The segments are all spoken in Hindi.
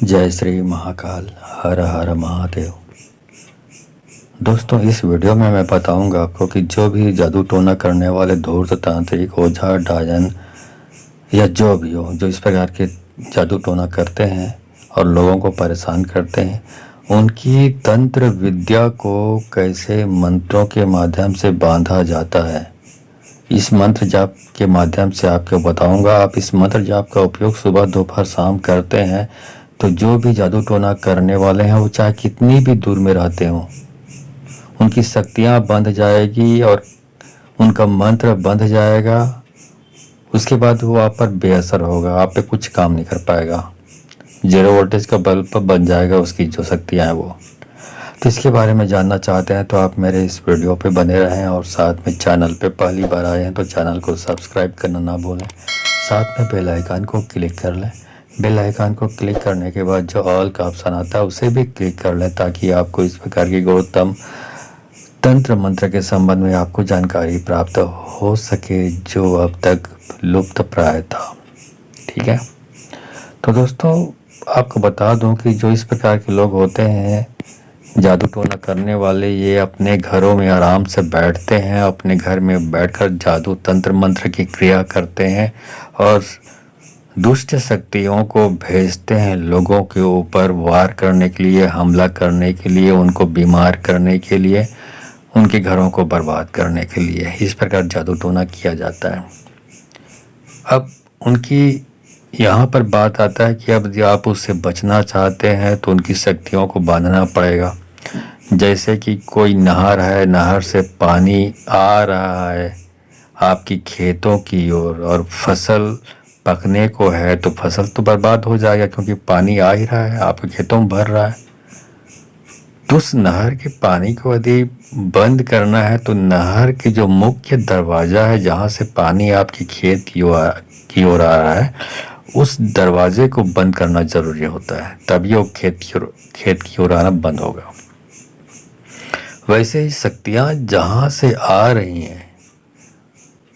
जय श्री महाकाल, हर हर महादेव। दोस्तों, इस वीडियो में मैं बताऊंगा आपको कि जो भी जादू टोना करने वाले धूर्त तांत्रिक, ओझा, डायन या जो भी हो, जो इस प्रकार के जादू टोना करते हैं और लोगों को परेशान करते हैं, उनकी तंत्र विद्या को कैसे मंत्रों के माध्यम से बांधा जाता है। इस मंत्र जाप के माध्यम से आपको बताऊंगा। आप इस मंत्र जाप का उपयोग सुबह, दोपहर, शाम करते हैं तो जो भी जादू टोना करने वाले हैं, वो चाहे कितनी भी दूर में रहते हों, उनकी शक्तियां बंध जाएगी और उनका मंत्र बंध जाएगा। उसके बाद वो आप पर बेअसर होगा, आप पे कुछ काम नहीं कर पाएगा। जीरो वोल्टेज का बल्ब बन जाएगा उसकी जो शक्तियां हैं वो। तो इसके बारे में जानना चाहते हैं तो आप मेरे इस वीडियो पे बने रहें और साथ में चैनल पे पहली बार आए हैं तो चैनल को सब्सक्राइब करना ना भूलें। साथ में बेल आइकन को क्लिक कर लें। बेल आइकन को क्लिक करने के बाद जो ऑल का ऑप्शन आता है उसे भी क्लिक कर लें, ताकि आपको इस प्रकार की गौतम तंत्र मंत्र के संबंध में आपको जानकारी प्राप्त हो सके जो अब तक लुप्त प्राय था। ठीक है। तो दोस्तों, आपको बता दूं कि जो इस प्रकार के लोग होते हैं जादू टोना करने वाले, ये अपने घरों में आराम से बैठते हैं, अपने घर में बैठकर जादू तंत्र मंत्र की क्रिया करते हैं और दुष्ट शक्तियों को भेजते हैं लोगों के ऊपर वार करने के लिए, हमला करने के लिए, उनको बीमार करने के लिए, उनके घरों को बर्बाद करने के लिए। इस प्रकार जादू टोना किया जाता है। अब उनकी यहाँ पर बात आता है कि अब जो आप उससे बचना चाहते हैं तो उनकी शक्तियों को बांधना पड़ेगा। जैसे कि कोई नहर है, नहर से पानी आ रहा है आपकी खेतों की ओर और फसल पकने को है, तो फसल तो बर्बाद हो जाएगा क्योंकि पानी आ ही रहा है, आपके खेतों में भर रहा है। तो उस नहर के पानी को यदि बंद करना है तो नहर के जो मुख्य दरवाज़ा है जहाँ से पानी आपके खेत की ओर आ रहा है, उस दरवाजे को बंद करना जरूरी होता है, तभी वो खेत की ओर आना बंद होगा। वैसे ही शक्तियाँ जहाँ से आ रही हैं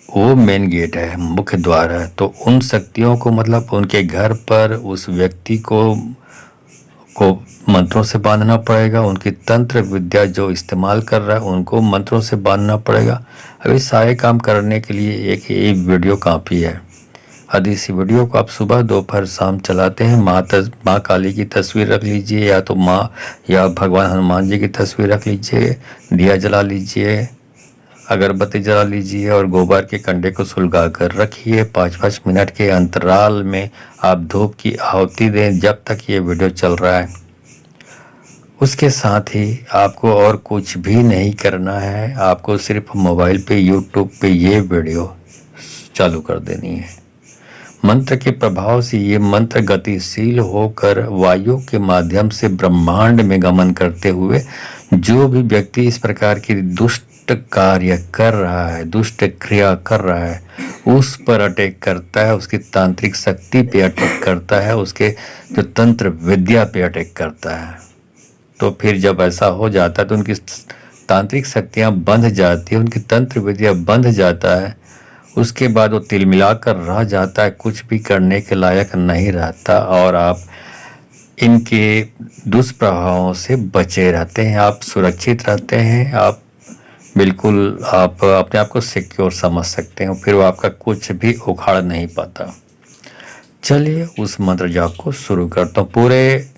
वो मेन गेट है, मुख्य द्वार है। तो उन शक्तियों को, मतलब उनके घर पर उस व्यक्ति को मंत्रों से बांधना पड़ेगा। उनकी तंत्र विद्या जो इस्तेमाल कर रहा है उनको मंत्रों से बांधना पड़ेगा। अभी सारे काम करने के लिए एक वीडियो काफ़ी है। यदि इस वीडियो को आप सुबह, दोपहर, शाम चलाते हैं, माँ काली की तस्वीर रख लीजिए, या तो माँ या भगवान हनुमान जी की तस्वीर रख लीजिए, दिया जला लीजिए, अगरबत्ती जला लीजिए और गोबर के कंडे को सुलगा कर रखिए। 5-5 मिनट के अंतराल में आप धूप की आहुति दें जब तक ये वीडियो चल रहा है। उसके साथ ही आपको और कुछ भी नहीं करना है, आपको सिर्फ मोबाइल पे, यूट्यूब पे ये वीडियो चालू कर देनी है। मंत्र के प्रभाव से ये मंत्र गतिशील होकर वायु के माध्यम से ब्रह्मांड में गमन करते हुए जो भी व्यक्ति इस प्रकार की दुष्ट कार्य कर रहा है, दुष्ट क्रिया कर रहा है, उस पर अटैक करता है, उसकी तांत्रिक शक्ति पे अटैक करता है, उसके जो तंत्र विद्या पे अटैक करता है। तो फिर जब ऐसा हो जाता है तो उनकी तांत्रिक शक्तियाँ बंध जाती है, उनकी तंत्र विद्या बंध जाता है। उसके बाद वो तिलमिलाकर रह जाता है, कुछ भी करने के लायक नहीं रहता और आप इनके दुष्प्रभावों से बचे रहते हैं, आप सुरक्षित रहते हैं, आप बिल्कुल आप अपने आप को सिक्योर समझ सकते हैं। फिर वो आपका कुछ भी उखाड़ नहीं पाता। चलिए उस मंत्र जाप को शुरू करता हूँ। पूरे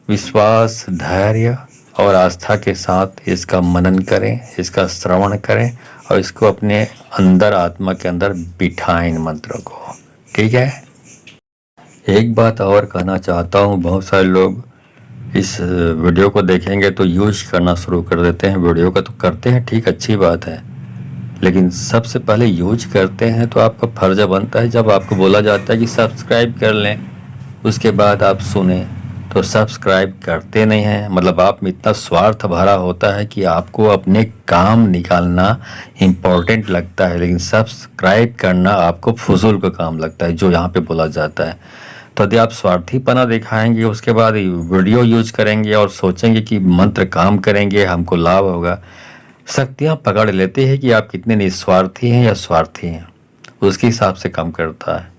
विश्वास, धैर्य और आस्था के साथ इसका मनन करें, इसका श्रवण करें और इसको अपने अंदर, आत्मा के अंदर बिठाएं इन मंत्रों को। ठीक है। एक बात और कहना चाहता हूँ, बहुत सारे लोग इस वीडियो को देखेंगे तो यूज करना शुरू कर देते हैं। वीडियो का तो करते हैं, ठीक, अच्छी बात है, लेकिन सबसे पहले यूज करते हैं तो आपका फर्ज बनता है, जब आपको बोला जाता है कि सब्सक्राइब कर लें, उसके बाद आप सुने तो सब्सक्राइब करते नहीं हैं। मतलब आप में इतना स्वार्थ भरा होता है कि आपको अपने काम निकालना इम्पोर्टेंट लगता है, लेकिन सब्सक्राइब करना आपको फजूल का काम लगता है, जो यहाँ पे बोला जाता है। तो यदि आप स्वार्थीपना दिखाएंगे, उसके बाद वीडियो यूज करेंगे और सोचेंगे कि मंत्र काम करेंगे, हमको लाभ होगा, शक्तियाँ पकड़ लेते हैं कि आप कितने निस्वार्थी हैं या स्वार्थी हैं, उसके हिसाब से काम करता है।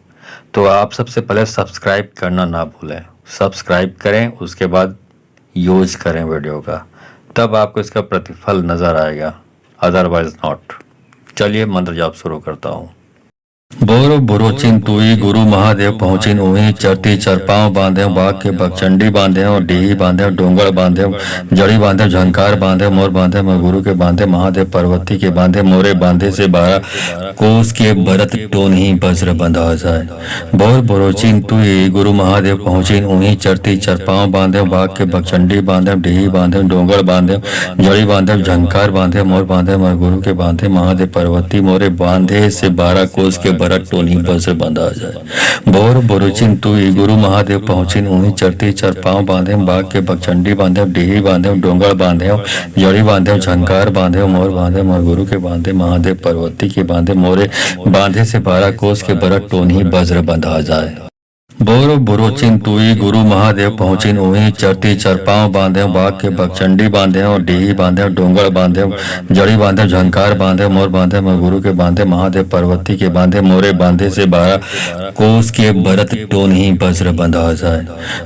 तो आप सबसे पहले सब्सक्राइब करना ना भूलें, सब्सक्राइब करें, उसके बाद यूज करें वीडियो का, तब आपको इसका प्रतिफल नज़र आएगा, अदरवाइज नॉट। चलिए मंत्र जाप शुरू करता हूँ। बोरो बुरो चिंतुई गुरु महादेव पहुँचिन उही चरती चरपाव बांधे बाग के बकचंडी बांधे डीही बांधे डोंगर बांधे जड़ी बांधे झंकार बांधे मोर बांधे मैं गुरु के बांधे महादेव पर्वती के बांधे मोरे बांधे से 12 कोस के भरत टोन ही वज्र बंधा जाए। बोर बुरो चिंतुई गुरु महादेव पहुँचिन उही चरती चरपाव बांधे बाग के बकचंडी बांधे डीही बांधे डोंगर बांधे जड़ी बांधे झंकार बांधे मोर बांधे मैं गुरु के बांधे महादेव पर्वती मोरे बांधे से 12 कोस के भरत टोनी से बंधा जाए। बोर बोरुचिन तुई गुरु महादेव पहुँचिन उन्हीं चरती चरपाव बांधे बाग के बकचंडी बांधे डीही बांधे डोंगर बांधे जड़ी बांधे झंकार बांधे मोर बांधे मोर गुरु के बांधे महादेव पर्वती के बांधे मोरे बांधे से 12 कोस के भरत टोनी वज्र बंधा जाए। बोरो बुरो चिंतुई गुरु महादेव पहुँचिन उही चरती चरपाव बांधे बाग के बकचंडी बांधे डीही बांधे डोंगर बांधे जड़ी बांधे झंकार बांधे मोर बांधे मैं गुरु के बांधे महादेव पर्वती के बांधे मोरे बांधे से 12 कोस के भरत टोन ही वज्र बंधा जाए।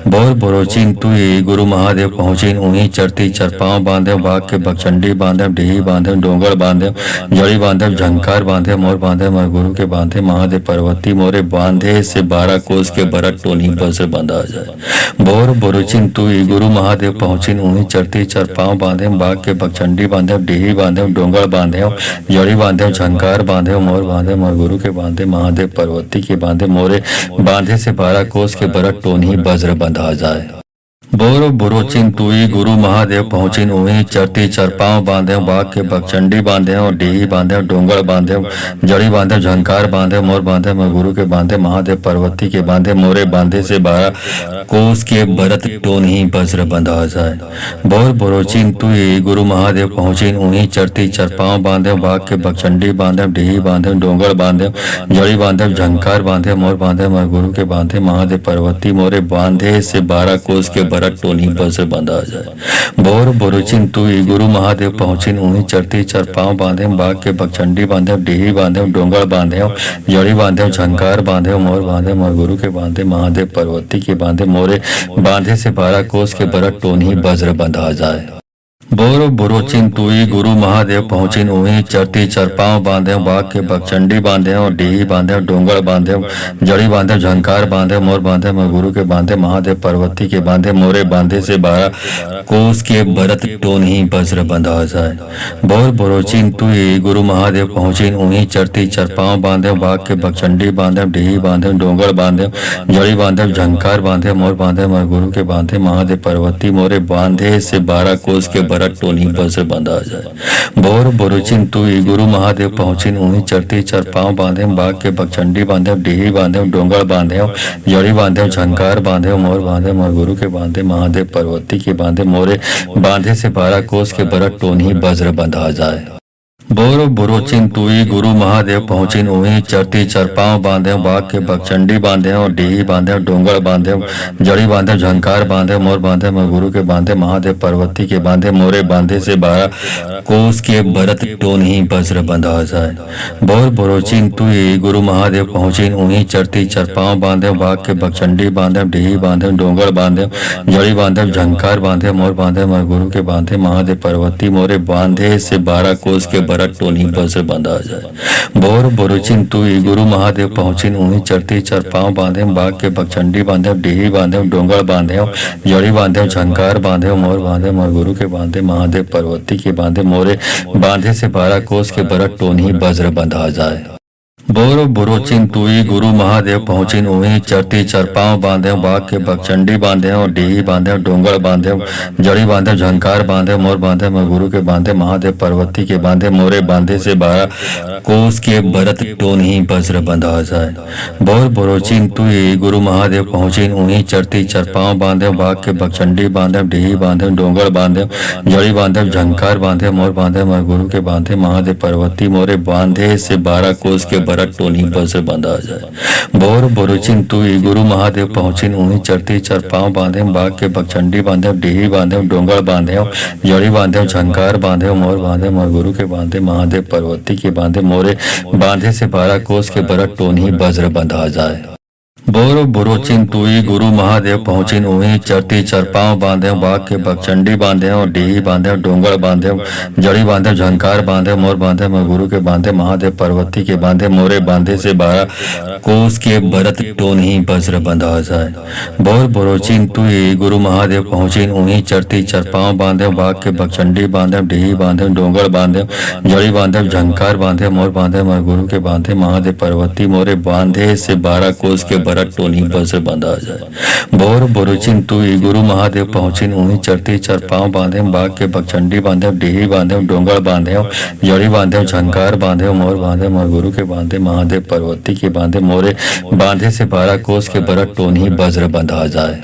बोर बुरो चिंतुई गुरु महादेव पहुँचिन उही चरती चरपाव बांधे बाग के बकचंडी बांधे डीही बांधे डोंगर बांधे जड़ी बांधे झंकार बांधे मोर बांधे मैं गुरु के बांधे महादेव पर्वती मोरे बांधे से 12 कोस के भरत टोनी से बंधा जाए। बोर बोरुचिन तुई गुरु महादेव पहुँचिन उन्हीं चरती चरपाव बांधे बाग के बकचंडी बांधे डीही बांधे डोंगर बांधे जड़ी बांधे झंकार बांधे मोर बांधे मोर गुरु के बांधे महादेव पर्वती के बांधे मोरे बांधे से 12 कोस के भरत टोनी वज्र बंधा जाए। बोरो बुरो चिंतुई गुरु महादेव पहुँचिन उही चरती चरपाव बांधे बाग के बकचंडी बांधे डीही बांधे डोंगर बांधे जड़ी बांधे झंकार बांधे मोर बांधे मैं गुरु के बांधे महादेव पर्वती के बांधे मोरे बांधे से 12 कोस के भरत टोन ही वज्र बंधा जाए। बोर बुरो चिंतुई गुरु महादेव पहुँचिन उही चरती चरपाव बांधे बाग के बकचंडी बांधे डीही बांधे डोंगर बांधे जड़ी बांधे झंकार बांधे मोर बांधे मैं गुरु के बांधे महादेव पर्वती मोरे बांधे से 12 कोस के भरत टोनी से बंधा जाए। बोर बोरुचिन तुई गुरु महादेव पहुँचिन उन्हीं चरती चरपाव बांधे बाग के बकचंडी बांधे डीही बांधे डोंगर बांधे जड़ी बांधे झंकार बांधे मोर बांधे मोर गुरु के बांधे महादेव पर्वती के बांधे मोरे बांधे से 12 कोस के भरत टोनी वज्र बंधा जाए। बोरो बुरो चिंतुई गुरु महादेव पहुँचिन उही चरती चरपाव बांधे बाग के बकचंडी बांधे डीही बांधे डोंगर बांधे जड़ी बांधे झंकार बांधे मोर बांधे मैं गुरु के बांधे महादेव पर्वती के बांधे मोरे बांधे से 12 कोस के भरत टोन ही वज्र बंधा जाए। बोर बुरो चिंतुई गुरु महादेव पहुँचिन उही चरती चरपाव बांधे बाग के बकचंडी बांधे डीही बांधे डोंगर बांधे जड़ी बांधे झंकार बांधे मोर बांधे मैं गुरु के बांधे महादेव पर्वती मोरे बांधे से 12 कोस के भरत टोनी से बंधा जाए। बोर बोरुचिन तुई गुरु महादेव पहुँचिन उही चरती चरपाव बांधे बाग के बकचंडी बांधे डीही बांधे डोंगर बांधे जड़ी बांधे झंकार बांधे मोर बांधे मोर गुरु के बांधे महादेव पर्वती के बांधे मोरे बांधे से 12 कोस के भरत टोनी वज्र बंधा जाए। बोरो बुरो चिंतुई गुरु महादेव पहुँचिन उही चरती चरपाव बांधे बाग के बकचंडी बांधे डीही बांधे डोंगर बांधे जड़ी बांधे झंकार बांधे मोर बांधे मैं गुरु के बांधे महादेव पर्वती के बांधे मोरे बांधे से 12 कोस के भरत टोन ही वज्र बंधा जाए। बोर बुरो चिंतुई गुरु महादेव पहुँचिन उही चरती चरपाव बांधे बाग के बकचंडी बांधे डीही बांधे डोंगर बांधे जड़ी बांधे झंकार बांधे मोर बांधे मैं गुरु के बांधे महादेव पर्वती मोरे बांधे से 12 कोस के भरत टोनी से बंधा जाए। बोर बोरुचिन तुई गुरु महादेव पहुँचिन उही चरती चरपाव बांधे बाग के बकचंडी बांधे डीही बांधे डोंगर बांधे जड़ी बांधे झंकार बांधे मोर बांधे मोर गुरु के बांधे महादेव पर्वती के बांधे मोरे बांधे से 12 कोस के भरत टोनी वज्र बंधा जाए। बोरो बुरो चिंतुई गुरु महादेव पहुँचिन उही चरती चरपाव बांधे बाग के बकचंडी बांधे डीही बांधे डोंगर बांधे जड़ी बांधे झंकार बांधे मोर बांधे मैं गुरु के बांधे महादेव पर्वती के बांधे मोरे बांधे से 12 कोस के भरत टोन ही वज्र बंधा जाए। बोर बुरो चिंतुई गुरु महादेव पहुँचिन उही चरती चरपाव बांधे बाग के बकचंडी बांधे डीही बांधे डोंगर बांधे जड़ी बांधे झंकार बांधे मोर बांधे मैं गुरु के बांधे महादेव पर्वती मोरे बांधे से 12 कोस के भरत टोनी से बंधा जाए। बोर बोरुचिन तुई गुरु महादेव पहुँचिन उही चरती चरपाव बांधे बाग के बकचंडी बांधे डीही बांधे डोंगर बांधे जड़ी बांधे झंकार बांधे मोर बांधे मोर गुरु के बांधे महादेव पर्वती के बांधे मोरे बांधे से 12 कोस के भरत टोनी वज्र बंधा जाए। बोरो बुरोचिन तुई गुरु महादेव पहुँचिन उही चरती चरपाव बांधे बाग के बकचंडी बांधे डीही बांधे डोंगर बांधे जड़ी बांधे झंकार बांधे मोर बांधे मैं गुरु के बांधे महादेव पर्वती के बांधे मोरे बांधे से 12 कोस के भरत टोन ही वज्र बंधा जाए। बोर बुरोचिन तुई गुरु महादेव पहुँचिन उही चरती चरपाव बांधे बाग के बकचंडी बांधे डीही बांधे डोंगर बांधे जड़ी बांधे झंकार बांधे मोर बांधे मैं गुरु के बांधे महादेव पर्वती मोरे बांधे से 12 कोस के भरत टोनी पर से बंधा जाए। बोर बुरुचिन तुई गुरु महादेव पहुँचिन उन्हीं चरती चरपाव बांधे बाग के बकचंडी बांधे डीही बांधे डोंगर बांधे जड़ी बांधे झंकार बांधे मोर बांधे मोर गुरु के बांधे महादेव पर्वती के बांधे मोरे बांधे से 12 कोस के भरत टोनी वज्र बंधा जाए।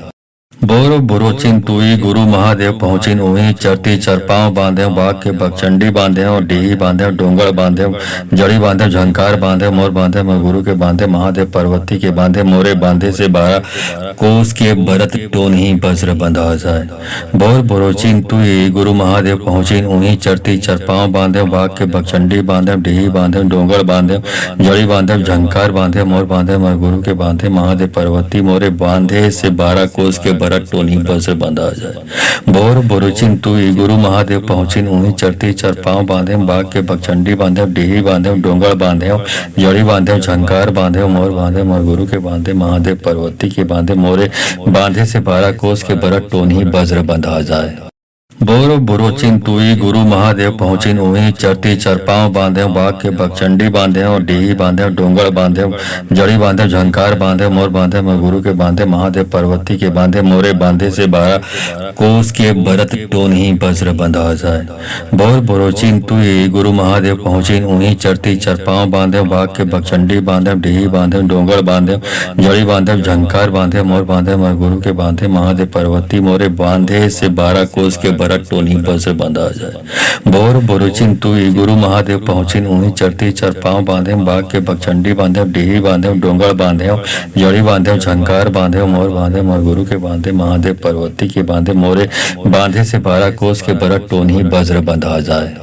बोर बुरोचिन तुई गुरु महादेव पहुँचिन उही चरती चरपाव बांधे बाग के बकचंडी बांधे डीही बांधे डोंगर बांधे जड़ी बांधे झंकार बांधे मोर बांधे मैं गुरु के बांधे महादेव पर्वती के बांधे मोरे बांधे से 12 कोस के भरत टोन ही वज्र बंधा जाए। बोर बुरोचिन तुई गुरु महादेव पहुँचिन उही चरती चरपाव बांधे बाग के बकचंडी बांधे डीही बांधे डोंगर बांधे जड़ी बांधे झंकार बांधे मोर बांधे मैं गुरु के बांधे महादेव पर्वती मोरे बांधे से 12 कोस के टोनी पर से बंधा जाए। बोर बुरुचिन तुई गुरु महादेव पहुँचिन उन्हीं चरती चरपाव बांधे बाग के बकचंडी बांधे डीही बांधे डोंगर बांधे जड़ी बांधे झंकार बांधे मोर बांधे मोर गुरु के बांधे महादेव पर्वती के बांधे मोरे बांधे से 12 कोस के भरत टोनी वज्र बंधा जाए। बोर बुरोचिन तुई गुरु महादेव पहुँचिन उही चरती चरपाव बांधे बाग के बकचंडी बांधे डीही बांधे डोंगर बांधे जड़ी बांधे झंकार बांधे मोर बांधे मैं गुरु के बांधे महादेव पर्वती के बांधे मोरे बांधे से 12 कोस के भरत टोन ही वज्र बंधा जाए। बोर बुरोचिन तुई गुरु महादेव पहुँचिन उही चरती चरपाव बांधे बाग के बकचंडी बांधे डीही बांधे डोंगर बांधे जड़ी बांधे झंकार बांधे मोर बांधे मैं गुरु के बांधे महादेव पर्वती मोरे बांधे से 12 कोस के भरत टोनी पर से बंधा जाए। बोर बुरुचिन तुई गुरु महादेव पहुँचिन उन्हीं चरती चरपाव बांधे बाग के बकचंडी बांधे डीही बांधे डोंगर बांधे जड़ी बांधे झंकार बांधे मोर बांधे मोर गुरु के बांधे महादेव पर्वती के बांधे मोरे बांधे से 12 कोस के भरत टोनी वज्र बंधा जाए।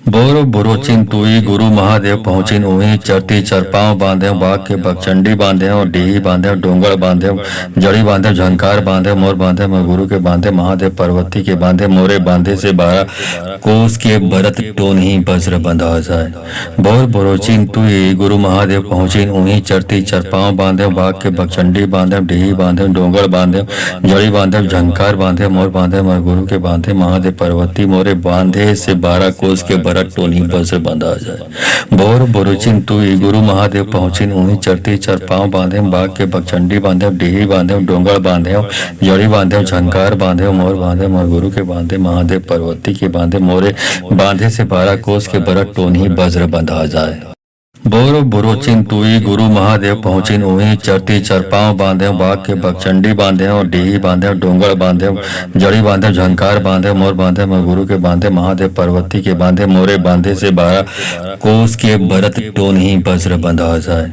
बोर बुरोचिन तुई गुरु महादेव पहुँचिन उही चरती चरपाव बांधे बाग के बकचंडी बांधे डीही बांधे डोंगर बांधे जड़ी बांधे झंकार बांधे मोर बांधे मैं गुरु के बांधे महादेव पर्वती के बांधे मोरे बांधे से 12 कोस के भरत टोन ही वज्र बंधा जाए। बोर बुरोचिन तुई गुरु महादेव पहुँचिन उही चरती चरपाव बांधे बाग के बकचंडी बांधे डीही बांधे डोंगर बांधे जड़ी बांधे झंकार बांधे मोर बांधे मैं गुरु के बांधे महादेव पर्वती मोरे बांधे से 12 कोस के भरत टोनी पर से बंधा जाए। बोर बुरुचिन तुई गुरु महादेव पहुँचिन उन्हीं चरती चरपाव बांधे बाग के बकचंडी बांधे डीही बांधे डोंगर बांधे जड़ी बांधे झंकार बांधे मोर बांधे मोर गुरु के बांधे महादेव पर्वती के बांधे मोरे बांधे से 12 कोस के भरत टोनी वज्र बंधा जाए। बोर बुरोचिन तुई गुरु महादेव पहुँचिन उही चरती चरपाव बांधे बाग के बकचंडी बांधे डीही बांधे डोंगर बांधे जड़ी बांधे झंकार बांधे मोर बांधे मैं गुरु के बांधे महादेव पर्वती के बांधे मोरे बांधे से 12 कोस के भरत टोन ही वज्र बंधा जाए।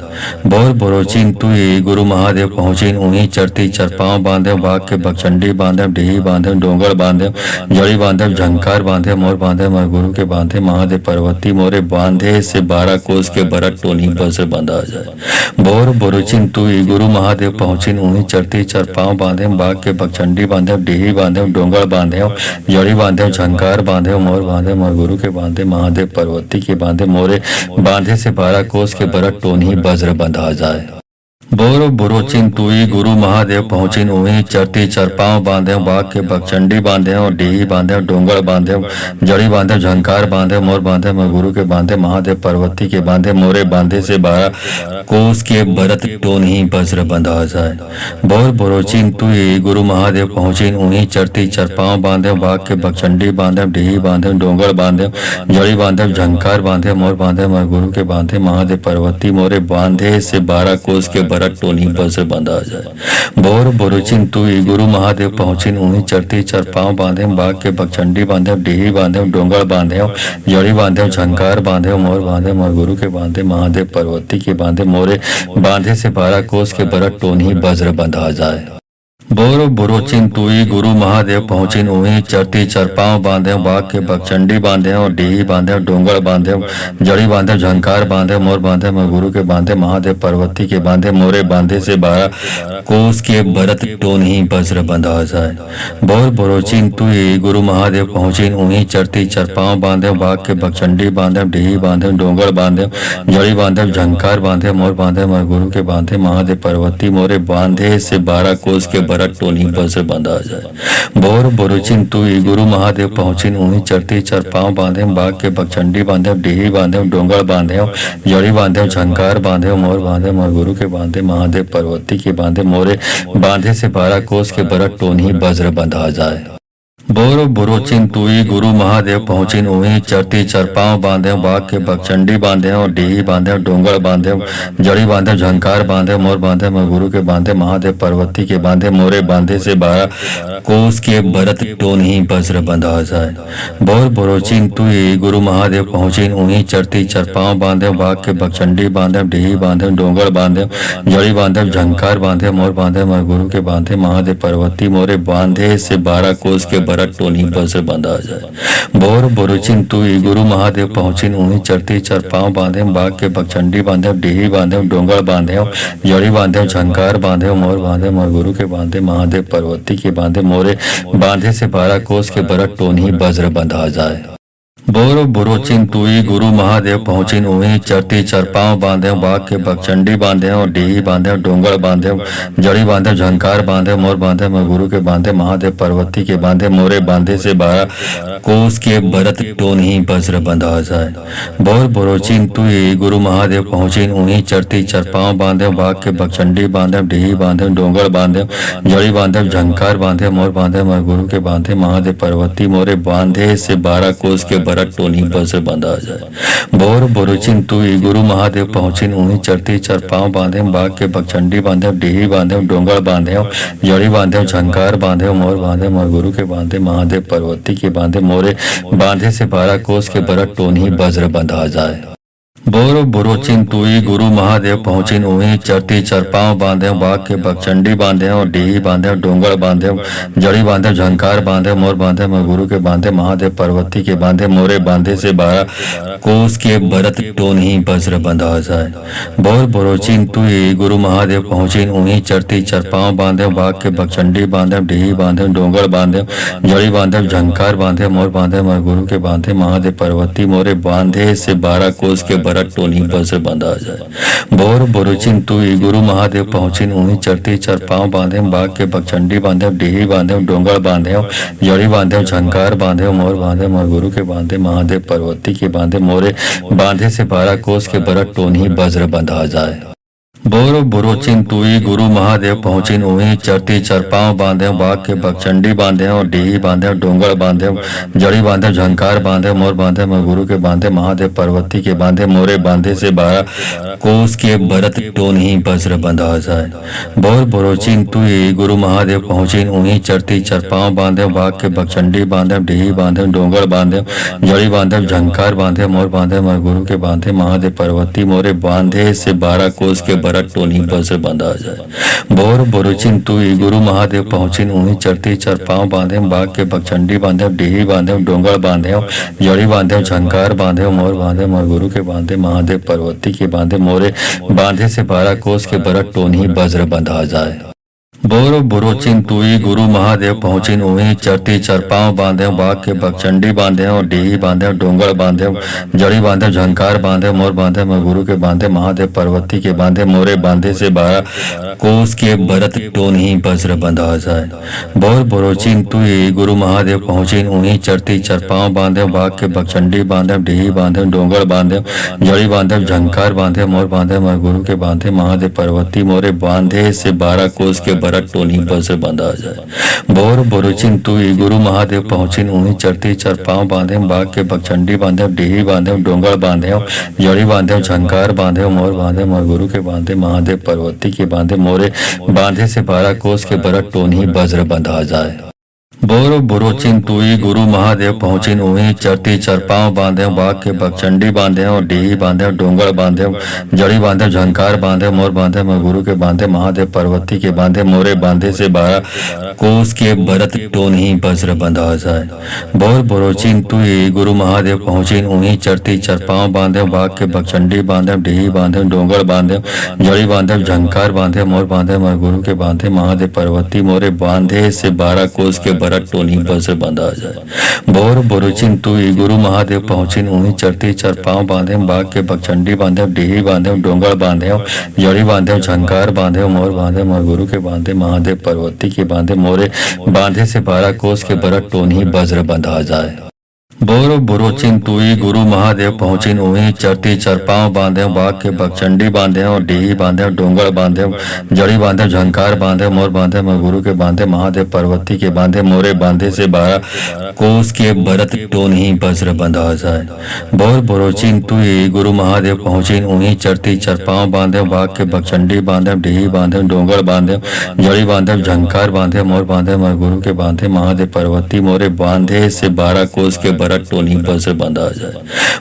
बोर बुरोचिन तुई गुरु महादेव पहुँचिन उही चरती चरपाव बांधे बाग के बकचंडी बांधे डीही बांधे डोंगर बांधे जड़ी बांधे झंकार बांधे मोर बांधे मैं गुरु के बांधे महादेव पर्वती मोरे बांधे से 12 कोस के भरत टोनी पर से बंधा जाए। बोर बुरुचिन तुई गुरु महादेव पहुँचिन उन्हीं चरती चरपाव बांधे बाग के बकचंडी बांधे डीही बांधे डोंगर बांधे जड़ी बांधे झंकार बांधे मोर बांधे मोर गुरु के बांधे महादेव पर्वती के बांधे मोरे बांधे से 12 कोस के भरत टोनी वज्र बंधा जाए। बोर बुरोचिन तुई गुरु महादेव पहुँचिन उही चरती चरपाव बांधे बाग के बकचंडी बांधे डीही बांधे डोंगर बांधे जड़ी बांधे झंकार बांधे मोर बांधे मैं गुरु के बांधे महादेव पर्वती के बांधे मोरे बांधे से 12 कोस के भरत टोन ही वज्र बंधा जाए। बोर बुरोचिन तुई गुरु महादेव पहुँचिन उही चरती चरपाव बांधे बाग के बकचंडी बांधे डीही बांधे डोंगर बांधे जड़ी बांधे झंकार बांधे मोर बांधे मैं गुरु के बांधे महादेव पर्वती मोरे बांधे से 12 कोस के भरत टोनी पर से बंधा जाए। बोर बुरुचिन तुई गुरु महादेव पहुँचिन उन्हीं चरती चरपाव बांधे बाग के बकचंडी बांधे डीही बांधे डोंगर बांधे जड़ी बांधे झंकार बांधे मोर बांधे मोर गुरु के बांधे महादेव पर्वती के बांधे मोरे बांधे से 12 कोस के भरत टोनी वज्र बंधा जाए। बोरो बुरो चिंतुई गुरु महादेव पहुँचिन उही चरती चरपाव बांधे बाघ के बकचंडी बांधे और डीही बांधे डोंगर बांधे जड़ी बांधे झंकार बांधे मोर बांधे मैं गुरु के बांधे महादेव पार्वती के बांधे मोरे बांधे से 12 कोस के भरत टोन ही वज्र बंधा जाए। बोर बुरो चिंतुई गुरु महादेव पहुँचिन उही चरती चरपाव बांधे बाघ के बकचंडी बांधे डीही बांधे डोंगर बांधे जड़ी बांधे झंकार बांधे मोर बांधे मैं गुरु के बांधे महादेव पार्वती मोरे बांधे से 12 कोस के टोनी बस से बंधा जाए। बोर बोरुचिन तुई गुरु महादेव पहुँचिन उही चरती चरपाव बांधे बाघ के बकचंडी बांधे डीही बांधे डोंगर बांधे जड़ी बांधे झंकार बांधे मोर बांधे मोर गुरु के बांधे महादेव पार्वती के बांधे मोरे बांधे से 12 कोस के बरट टोनी वज्र बंधा जाए। बोरो बुरो चिंतुई गुरु महादेव पहुँचिन उही चरती चरपाव बांधे बाघ के बकचंडी बांधे और डीही बांधे डोंगर बांधे जड़ी बांधे झंकार बांधे मोर बांधे मैं गुरु के बांधे महादेव पार्वती के बांधे मोरे बांधे से 12 कोस के भरत टोन ही वज्र बंधा जाए। बोर बुरो चिंतुई गुरु महादेव पहुँचिन उही चरती चरपाव बांधे बाघ के बकचंडी बांधे डीही बांधे डोंगर बांधे जड़ी बांधे झंकार बांधे मोर बांधे मैं गुरु के बांधे महादेव पार्वती मोरे बांधे से 12 कोस के टोनी से बंधा जाए। बोर बुरुचिन तुई गुरु महादेव पहुँचिन उही चरती चरपाव बांधे बाघ के बकचंडी बांधे डीही बांधे डोंगर बांधे जड़ी बांधे झंकार बांधे मोर बांधे मोर गुरु के बांधे महादेव पार्वती के बांधे मोरे बांधे से 12 कोस के बरट टोनी वज्र बंधा जाए। बोरो बुरो चिंतुई गुरु महादेव पहुँचिन उही चरती चरपाव बांधे बाघ के बकचंडी बांधे और डीही बांधे डोंगर बांधे जड़ी बांधे झंकार बांधे मोर बांधे मैं गुरु के बांधे महादेव पार्वती के बांधे मोरे बांधे से 12 कोस के भरत टोन ही वज्र बंधा जाए। बोर बुरो चिंतुई गुरु महादेव पहुँचिन उही चरती चरपाव बांधे बाघ के बकचंडी बांधे डीही बांधे डोंगर बांधे जड़ी बांधे झंकार बांधे मोर बांधे मैं गुरु के बांधे महादेव पार्वती मोरे बांधे से 12 कोस के टोनी से बंधा जाए। बोर बुरुचिन तुई गुरु महादेव पहुँचिन उही चरती चरपाव बांधे बाघ के बकचंडी बांधे डीही बांधे डोंगर बांधे जड़ी बांधे झंकार बांधे मोर बांधे मोर गुरु के बांधे महादेव पार्वती के बांधे मोरे बांधे से 12 कोस के बरट टोनी वज्र बंधा जाए। बोरो बुरो चिंतुई गुरु महादेव पहुँचिन उही चरती चरपाव बांधे बाघ के बकचंडी बांधे और डीही बांधे डोंगर बांधे जड़ी बांधे झंकार बांधे मोर बांधे मैं गुरु के बांधे महादेव पार्वती के बांधे मोरे बांधे से 12 कोस के भरत टोन ही वज्र बंधा जाए। बोर बुरो चिंतुई गुरु महादेव पहुँचिन उही चरती चरपाव बांधे बाघ के बकचंडी बांधे डीही बांधे डोंगर बांधे जड़ी बांधे झंकार बांधे मोर बांधे मैं गुरु के बांधे महादेव पार्वती मोरे बांधे से 12 कोस के टोनी से बंधा जाए। बोर बुरुचिन तुई गुरु महादेव पहुँचिन उही चरती चरपाव बांधे बाघ के बकचंडी बांधे डीही बांधे डोंगर बांधे जड़ी बांधे झंकार बांधे मोर बांधे मोर गुरु के बांधे महादेव पार्वती के बांधे मोरे बांधे से 12 कोस के बरट टोनी वज्र बंधा जाए। बोरो बुरो चिंतुई गुरु महादेव पहुँचिन उही चरती चरपाव बांधे बाघ के बकचंडी बांधे और डीही बांधे डोंगर बांधे जड़ी बांधे झंकार बांधे मोर बांधे मैं गुरु के बांधे महादेव पार्वती के बांधे मोरे बांधे से 12 कोस के भरत टोन ही वज्र बंधा जाए। बोर बुरो चिंतुई गुरु महादेव पहुँचिन उही चरती चरपाव बांधे बाघ के बकचंडी बांधे डीही बांधे डोंगर बांधे जड़ी बांधे झंकार बांधे मोर बांधे मैं गुरु के बांधे महादेव पार्वती मोरे बांधे से 12 कोस के टोनी से बंधा जाए। बोर बुरुचिन तुई गुरु महादेव पहुँचिन उही चरती चरपाव बांधे बाघ के बकचंडी बांधे डीही बांधे डोंगर बांधे जड़ी बांधे झंकार बांधे मोर बांधे मोर गुरु के बांधे महादेव पार्वती के बांधे मोरे बांधे से 12 कोस के बरट टोनी वज्र बंधा जाए। बोरो बुरो चिंतुई गुरु महादेव पहुँचिन उही चरती चरपाव बांधे बाघ के बकचंडी बांधे और डीही बांधे डोंगर बांधे जड़ी बांधे झंकार बांधे मोर बांधे मैं गुरु के बांधे महादेव पार्वती के बांधे मोरे बांधे से 12 कोस के भरत टोन ही वज्र बंधा जाए। बोर बुरो चिंतुई गुरु महादेव पहुँचिन उही चरती चरपाव बांधे बाघ के बकचंडी बांधे डीही बांधे डोंगर बांधे जड़ी बांधे झंकार बांधे मोर बांधे मैं गुरु के बांधे महादेव पार्वती मोरे बांधे से 12 कोस के टोनी से बंधा जाए। बोर बुरुचिन तुई गुरु महादेव पहुँचिन उही चरती चरपाव बांधे बाघ के बकचंडी बांधे डीही बांधे डोंगर बांधे जड़ी बांधे झंकार बांधे मोर बांधे मोर गुरु के बांधे महादेव पार्वती के बांधे मोरे बांधे से 12 कोस के बरट टोनी वज्र बंधा जाए। बोरो बुरो चिंतुई गुरु महादेव पहुँचिन उही चरती चरपाव बांधे बाघ के बकचंडी बांधे और डीही बांधे डोंगर बांधे जड़ी बांधे झंकार बांधे मोर बांधे मैं गुरु के बांधे महादेव पार्वती के बांधे मोरे बांधे से 12 कोस के भरत टोन ही वज्र बंधा जाए। बोर बुरो चिंतुई गुरु महादेव पहुँचिन उही चरती चरपाव बांधे बाघ के बकचंडी बांधे डीही बांधे डोंगर बांधे जड़ी बांधे झंकार बांधे मोर बांधे मैं गुरु के बांधे महादेव पार्वती मोरे बांधे से 12 कोस के टोनी पर से बंधा जाए। बोर बोरुचिन तुई गुरु महादेव पहुँचिन उही चरती चरपाव बांधे बाघ के बकचंडी बांधे डीही बांधे डोंगर बांधे जड़ी बांधे झंकार बांधे मोर बांधे मोर गुरु के बांधे महादेव पार्वती के बांधे मोरे बांधे से 12 कोस के बरट टोनी वज्र बंधा जाए। बोर बुरो चिंतुई गुरु महादेव पहुँचिन उही चरती चरपाव बांधे बाघ के बकचंडी बांधे और डीही बांधे डोंगर बांधे जड़ी बांधे झंकार बांधे मोर बांधे मैं गुरु के बांधे महादेव पार्वती के बांधे मोरे बांधे से 12 कोस के भरत टोन ही वज्र बंधा जाए। बोर बुरो चिंतुई गुरु महादेव पहुँचिन उही चरती चरपाव बांधे बाघ के बकचंडी बांधे डीही बांधे डोंगर बांधे जड़ी बांधे झंकार बांधे मोर बांधे मैं गुरु के बांधे महादेव पार्वती मोरे बांधे से 12 कोस के टोनी पर से बंधा जाए।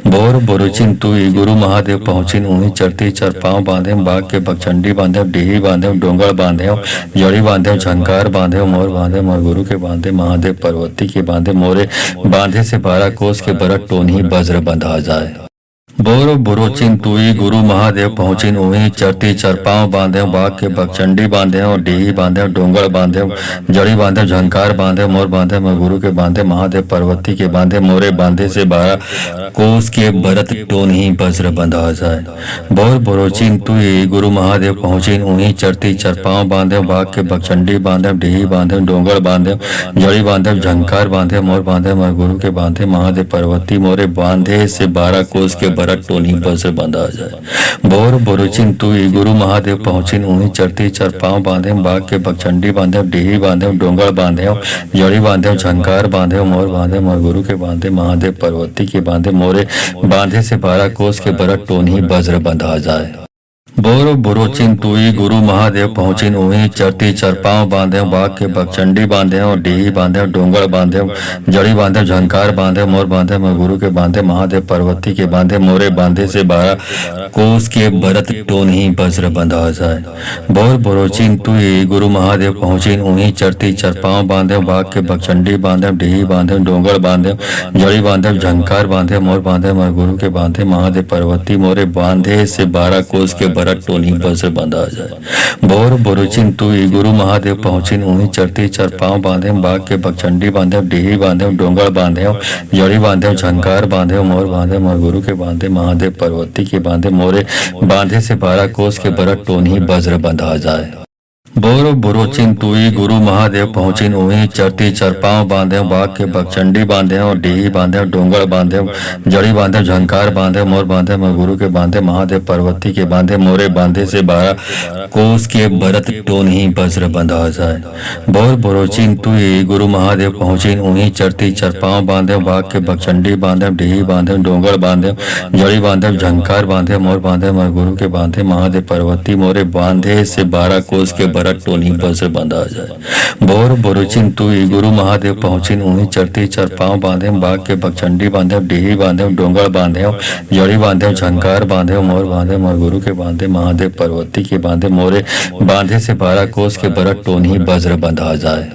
बोर बोरुचिन तुई गुरु महादेव पहुँचिन उही चरती चरपाव बांधे बाघ के बकचंडी बांधे डीही बांधे डोंगर बांधे जड़ी बांधे झंकार बांधे मोर बांधे मोर गुरु के बांधे महादेव पार्वती के बांधे मोरे बांधे से 12 कोस के बरट टोनी वज्र बंधा जाए। बोर बुरो चिंतुई गुरु महादेव पहुँचिन उही चरती चरपाव बांधे बाघ के बकचंडी बांधे और डीही बांधे डोंगर बांधे जड़ी बांधे झंकार बांधे मोर बांधे मैं गुरु के बांधे महादेव पार्वती के बांधे मोरे बांधे से 12 कोस के भरत टोन ही वज्र बंधा जाए। बोर बुरो चिंतुई गुरु महादेव पहुँचिन उही चरती चरपाव बांधे बाघ के बकचंडी बांधे डीही बांधे डोंगर बांधे जड़ी बांधे झंकार बांधे मोर बांधे मैं गुरु के बांधे महादेव पार्वती मोरे बांधे से 12 कोस के टोनी पर से बंधा जाए। बोर बोरुचिन तुई गुरु महादेव पहुँचिन उही चरती चरपाव बांधे बाघ के बकचंडी बांधे डीही बांधे डोंगर बांधे जड़ी बांधे झंकार बांधे मोर बांधे मोर गुरु के बांधे महादेव पार्वती के बांधे मोरे बांधे से 12 कोस के बरट टोनी वज्र बंधा जाए। बोर बुरो चिंतुई गुरु महादेव पहुँचिन उही चरती चरपाव बांधे बाघ के बकचंडी बांधे और डीही बांधे डोंगर बांधे जड़ी बांधे झंकार बांधे मोर बांधे मैं गुरु के बांधे महादेव पार्वती के बांधे मोरे बांधे से 12 कोस के भरत टोन ही वज्र बंधा जाए। बोर बुरो चिंतुई गुरु महादेव पहुँचिन उही चरती चरपाव बांधे बाघ के बकचंडी बांधे डीही बांधे डोंगर बांधे जड़ी बांधे झंकार बांधे मोर बांधे मैं गुरु के बांधे महादेव पार्वती मोरे बांधे से 12 कोस के टोनी पर से बंधा जाए। बोर बोरुचिन तुई गुरु महादेव पहुँचिन उही चरती चरपाव बांधे बाघ के बकचंडी बांधे डीही बांधे डोंगर बांधे जड़ी बांधे झंकार बांधे मोर बांधे मोर गुरु के बांधे महादेव पार्वती के बांधे मोरे बांधे से 12 कोस के बरट टोनी वज्र बंधा जाए। बोर बुरो चिंतुई गुरु महादेव पहुँचिन उही चरती चरपाव बांधे बाघ के बकचंडी बांधे और डीही बांधे डोंगर बांधे जड़ी बांधे झंकार बांधे मोर बांधे मैं गुरु के बांधे महादेव पार्वती के बांधे मोरे बांधे से 12 कोस के भरत टोन ही वज्र बंधा जाए। बोर बुरो चिंतुई गुरु महादेव पहुँचिन उही चरती चरपाव बांधे बाघ के बकचंडी बांधे डीही बांधे डोंगर बांधे जड़ी बांधे झंकार बांधे मोर बांधे मैं गुरु के बांधे महादेव पार्वती मोरे बांधे से 12 कोस के टोनी पर से बंधा जाए। बोर बोरुचिन तुई गुरु महादेव पहुँचिन उही चरती चरपाव बांधे बाघ के बकचंडी बांधे डीही बांधे डोंगर बांधे जड़ी बांधे झंकार बांधे मोर बांधे मोर गुरु के बांधे महादेव पार्वती के बांधे मोरे बांधे से 12 कोस के बरट टोनी वज्र बंधा जाए।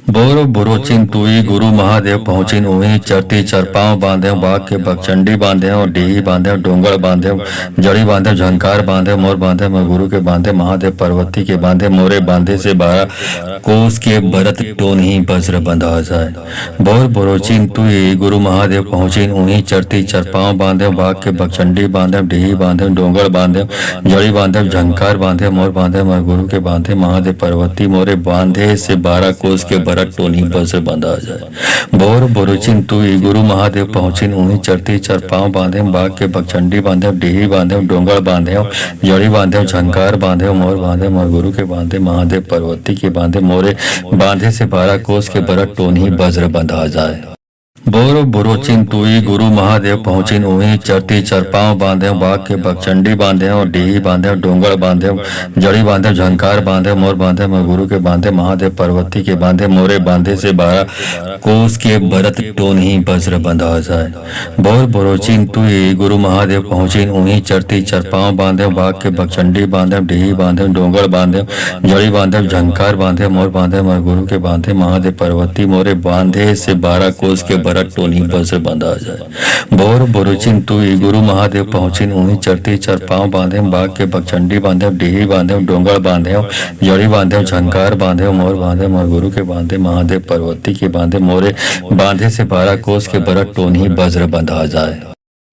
बोर बुरो चिंतुई गुरु महादेव पहुँचिन उही चरती चरपाव बांधे बाघ के बकचंडी बांधे और डीही बांधे डोंगर बांधे जड़ी बांधे झंकार बांधे मोर बांधे मैं गुरु के बांधे महादेव पार्वती के बांधे मोरे बांधे से 12 कोस के भरत टोन ही वज्र बंधा जाए। बोर बुरो चिंतुई गुरु महादेव पहुँचिन उही चरती चरपाव बांधे बाघ के बकचंडी बांधे डीही बांधे डोंगर बांधे जड़ी बांधे झंकार बांधे मोर बांधे मैं गुरु के बांधे महादेव पार्वती मोरे बांधे से 12 कोस के टोनी पर से बंधा जाए। बोर बोरुचिन तुई गुरु महादेव पहुँचिन उही चरती चरपाव बांधे बाघ के बकचंडी बांधे डीही बांधे डोंगर बांधे जड़ी बांधे झंकार बांधे मोर बांधे मोर गुरु के बांधे महादेव पार्वती के बांधे मोरे बांधे से 12 कोस के बरट टोनी वज्र बंधा जाए। बोरो बुरो चिंतुई गुरु महादेव पहुँचिन उही चरती चरपाव बांधे बाघ के बकचंडी बांधे और डीही बांधे डोंगर बांधे जड़ी बांधे झंकार बांधे मोर बांधे मैं गुरु के बांधे महादेव पार्वती के बांधे मोरे बांधे से 12 कोस के भरत टोन ही वज्र बंधा जाए। बोर बुरो चिंतुई गुरु महादेव पहुँचिन उही चरती चरपाव बांधे बाघ के बकचंडी बांधे डीही बांधे डोंगर बांधे जड़ी बांधे झंकार बांधे मोर बांधे मैं गुरु के बांधे महादेव पार्वती मोरे बांधे से 12 कोस के भरत टोनी से बंधा जाए। बोर बुरुचिन तुई गुरु महादेव पहुँचिन उही चरती चरपाव बांधे बाघ के बकचंडी बांधे डीही बांधे डोंगर बांधे जड़ी बांधे झंकार बांधे मोर बांधे मोर गुरु के बांधे महादेव पार्वती के बांधे मोरे बांधे से 12 कोस के भरत टोनी वज्र बंधा जाए।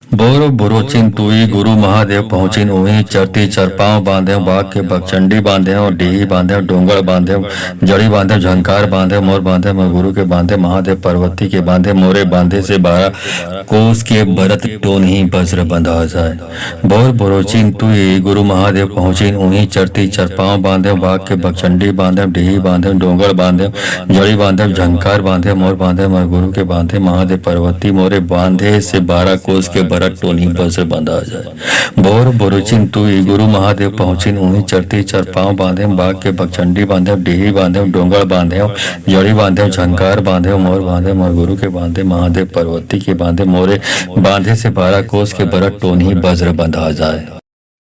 बोरो बुरो चिंतुई गुरु महादेव पहुँचिन उही चरती चरपाव बांधे बाघ के बकचंडी बांधे और डीही बांधे डोंगर बांधे जड़ी बांधे झंकार बांधे मोर बांधे मैं गुरु के बांधे महादेव पार्वती के बांधे मोरे बांधे से 12 कोस के भरत टोन ही वज्र बंधा जाए। बोर बुरो चिंतुई गुरु महादेव पहुँचिन उही चरती चरपाव बांधे बाघ के बकचंडी बांधे डीही बांधे डोंगर बांधे जड़ी बांधे झंकार बांधे मोर बांधे मैं गुरु के बांधे महादेव पार्वती मोरे बांधे से 12 कोस के भरत टोनी से बंधा जाए। बोर बुरुचिन तुई गुरु महादेव पहुँचिन उही चरती चरपाव बांधे बाघ के बकचंडी बांधे डीही बांधे डोंगर बांधे जड़ी बांधे झंकार बांधे मोर बांधे मोर गुरु के बांधे महादेव पार्वती के बांधे मोरे बांधे से 12 कोस के भरत टोनी वज्र बंधा जाए।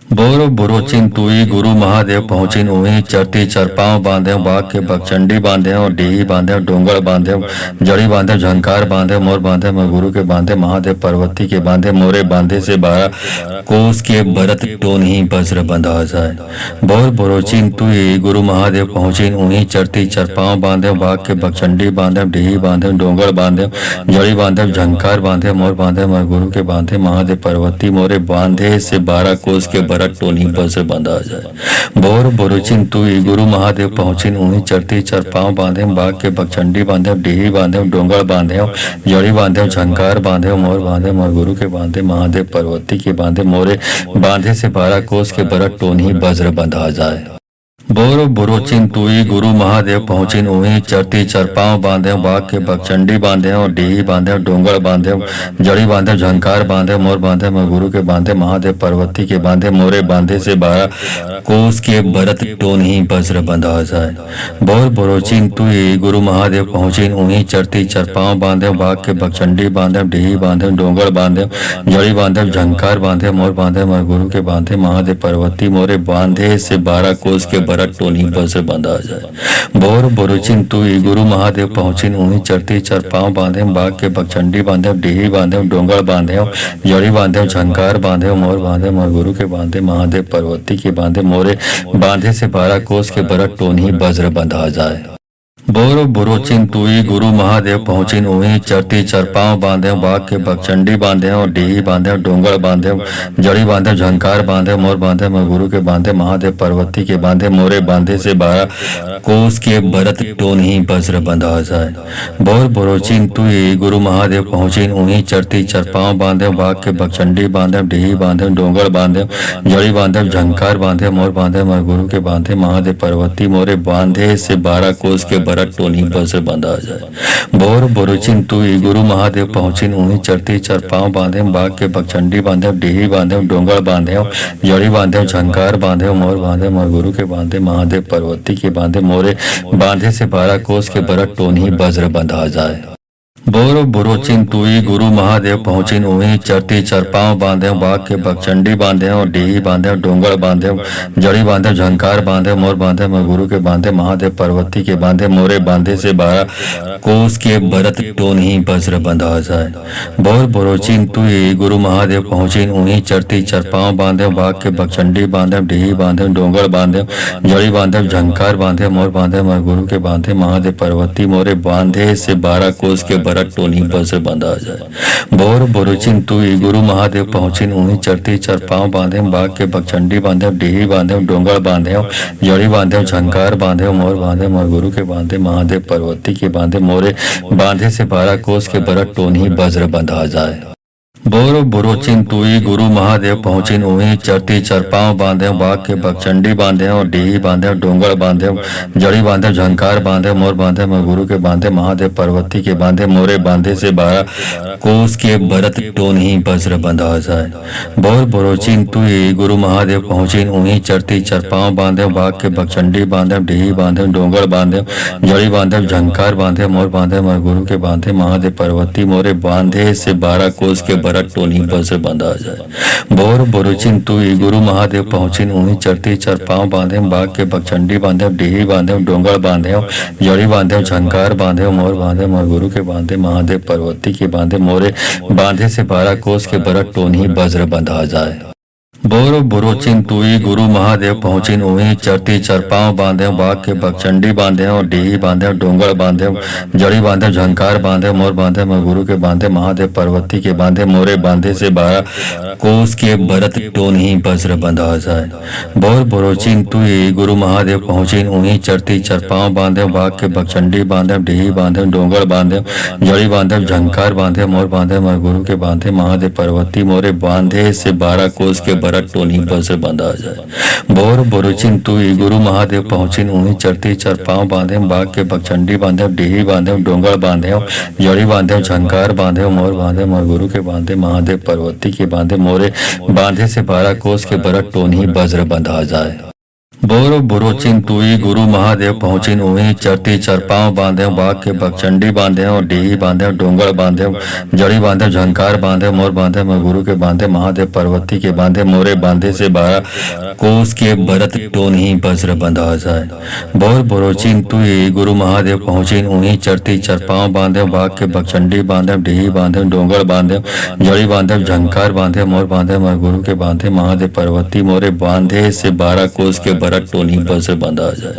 बोरो बुरो चिंतुई गुरु महादेव पहुँचिन उही चरती चरपाव बांधे बाघ के बकचंडी बांधे और डीही बांधे डोंगर बांधे जड़ी बांधे झंकार बांधे मोर बांधे मैं गुरु के बांधे महादेव पार्वती के बांधे मोरे बांधे से 12 कोस के भरत टोन ही वज्र बंधा जाए। बोर बुरो चिंतुई गुरु महादेव पहुँचिन उही चरती चरपाव बांधे बाघ के बकचंडी बांधे डीही बांधे डोंगर बांधे जड़ी बांधे झंकार बांधे मोर बांधे मैं गुरु के बांधे महादेव पार्वती मोरे बांधे से 12 कोस के भरत टोनी से बंधा जाए। बोर बुरुचिन तुई गुरु महादेव पहुँचिन उही चरती चरपाव बांधे बाघ के बकचंडी बांधे डीही बांधे डोंगर बांधे जड़ी बांधे झंकार बांधे मोर बांधे मोर गुरु के बांधे महादेव पार्वती के बांधे मोरे बांधे से 12 कोस के भरत टोनी वज्र बंधा जाए। बोरो बुरो चिंतुई गुरु महादेव पहुँचिन उही चरती चरपाव बांधे बाघ के बकचंडी बांधे और डीही बांधे डोंगर बांधे जड़ी बांधे झंकार बांधे मोर बांधे मैं गुरु के बांधे महादेव पार्वती के बांधे मोरे बांधे से 12 कोस के भरत टोन ही वज्र बंधा जाए। बोर बुरो चिंतुई गुरु महादेव पहुँचिन उही चरती चरपाव बांधे बाघ के बकचंडी बांधे डीही बांधे डोंगर बांधे जड़ी बांधे झंकार बांधे मोर बांधे मैं गुरु के बांधे महादेव पार्वती मोरे बांधे से 12 कोस के टोनी से बंधा जाए। बोर बुरुचिन तुई गुरु महादेव पहुँचिन उही चरती चरपाव बांधे बाघ के बकचंडी बांधे डीही बांधे डोंगर बांधे जड़ी बांधे झंकार बांधे मोर बांधे मोर गुरु के बांधे महादेव पार्वती के बांधे मोरे बांधे से 12 कोस के भरत टोनी वज्र बंधा जाए। बोरो बुरो चिंतुई गुरु महादेव पहुँचिन उही चरती चरपाव बांधे बाघ के बकचंडी बांधे और डीही बांधे डोंगर बांधे जड़ी बांधे झंकार बांधे मोर बांधे मैं गुरु के बांधे महादेव पार्वती के बांधे मोरे बांधे से 12 कोस के भरत टोन ही वज्र बंधा जाए। बोर बुरो चिंतुई गुरु महादेव पहुँचिन उही चरती चरपाव बांधे बाघ के बकचंडी बांधे डीही बांधे डोंगर बांधे जड़ी बांधे झंकार बांधे मोर बांधे मैं गुरु के बांधे महादेव पार्वती मोरे बांधे से 12 कोस के टोनी से बंधा जाए। बोर बुरुचिन तुई गुरु महादेव पहुँचिन उही चरती चरपाव बांधे बाघ के बकचंडी बांधे डीही बांधे डोंगर बांधे जड़ी बांधे झंकार बांधे मोर बांधे मोर गुरु के बांधे महादेव पार्वती के बांधे मोरे बांधे से 12 कोस के भरत टोनी वज्र बंधा जाए। बोरो बुरो चिंतुई गुरु महादेव पहुँचिन उही चरती चरपाव बांधे बाघ के बकचंडी बांधे और डीही बांधे डोंगर बांधे जड़ी बांधे झंकार बांधे मोर बांधे मैं गुरु के बांधे महादेव पार्वती के बांधे मोरे बांधे से 12 कोस के भरत टोन ही वज्र बंधा जाए। बोर बुरो चिंतुई गुरु महादेव पहुँचिन उही चरती चरपाव बांधे बाघ के बकचंडी बांधे डीही बांधे डोंगर बांधे जड़ी बांधे झंकार बांधे मोर बांधे मैं गुरु के बांधे महादेव पार्वती मोरे बांधे से 12 कोस के टोनी से बंधा जाए। बोर बुरुचिन तुई गुरु महादेव पहुँचिन उही चरती चरपाव बांधे बाघ के बकचंडी बांधे डीही बांधे डोंगर बांधे जड़ी बांधे झंकार बांधे मोर बांधे मोर गुरु के बांधे महादेव पार्वती के बांधे मोरे बांधे से 12 कोस के भरत टोनी वज्र बंधा जाए। बोरो बुरोचिन तुई गुरु महादेव पहुँचिन उही चरती चरपाव बांधे बाग के बकचंडी बांधे और डीही बांधे डोंगर बांधे जड़ी बांधे झंकार बांधे मोर बांधे मैं गुरु के बांधे महादेव पार्वती के बांधे मोरे बांधे से 12 कोस के भरत टोन ही वज्र बंधा जाए। बोर बुरोचिन तुई गुरु महादेव पहुँचिन उही चरती चरपाव बांधे बाग के बकचंडी बांधे डीही बांधे डोंगर बांधे जड़ी बांधे झंकार बांधे मोर बांधे मैं गुरु के बांधे महादेव पार्वती मोरे बांधे से 12 कोस के भरत टोनी बस बंधा जाए। बोर बुरुचिन तुई गुरु महादेव पहुँचिन उही चरती चरपाव बांधे बाग के बकचंडी बांधे डीही बांधे डोंगर बांधे जड़ी बांधे झंकार बांधे मोर बांधे मोर गुरु के बांधे महादेव पार्वती के बांधे मोरे बांधे से 12 कोस के भरत टोनी वज्र बंधा जाए। बोर बुरोचिन तुई गुरु महादेव पहुँचिन उही चरती चरपाव बांधे बाग के बकचंडी बांधे और डीही बांधे डोंगर बांधे जड़ी बांधे झंकार बांधे मोर बांधे मैं गुरु के बांधे महादेव पार्वती के बांधे मोरे बांधे से 12 कोस के भरत टोन ही वज्र बंधा जाए। बोर बुरोचिन तुई गुरु महादेव पहुँचिन उही चरती चरपाव बांधे बाग के बकचंडी बांधे डीही बांधे डोंगर बांधे जड़ी बांधे झंकार बांधे मोर बांधे मैं गुरु के बांधे महादेव पार्वती मोरे बांधे से 12 कोस के भरत टोनी बस बंधा जाए। बोर बुरुचिन तुई गुरु महादेव पहुँचिन उही चरती चरपाव बांधे बाग के बकचंडी बांधे डीही बांधे डोंगर बांधे जड़ी बांधे झंकार बांधे मोर बांधे मोर गुरु के बांधे महादेव पार्वती के बांधे मोरे बांधे से 12 कोस के भरत टोनी वज्र बंधा जाए। बोर बुरोचिन तुई गुरु महादेव पहुँचिन उही चरती चरपाव बांधे बाग के बकचंडी बांधे और डीही बांधे डोंगर बांधे जड़ी बांधे झंकार बांधे मोर बांधे मैं गुरु के बांधे महादेव पार्वती के बांधे मोरे बांधे से 12 कोस के भरत टोन ही वज्र बंधा जाए। बोर बुरोचिन तुई गुरु महादेव पहुँचिन उही चरती चरपाव बांधे बाग के बकचंडी बांधे डीही बांधे डोंगर बांधे जड़ी बांधे झंकार बांधे मोर बांधे मैं गुरु के बांधे महादेव पार्वती मोरे बांधे से 12 कोस के भरत टोनी बस बंधा जाए।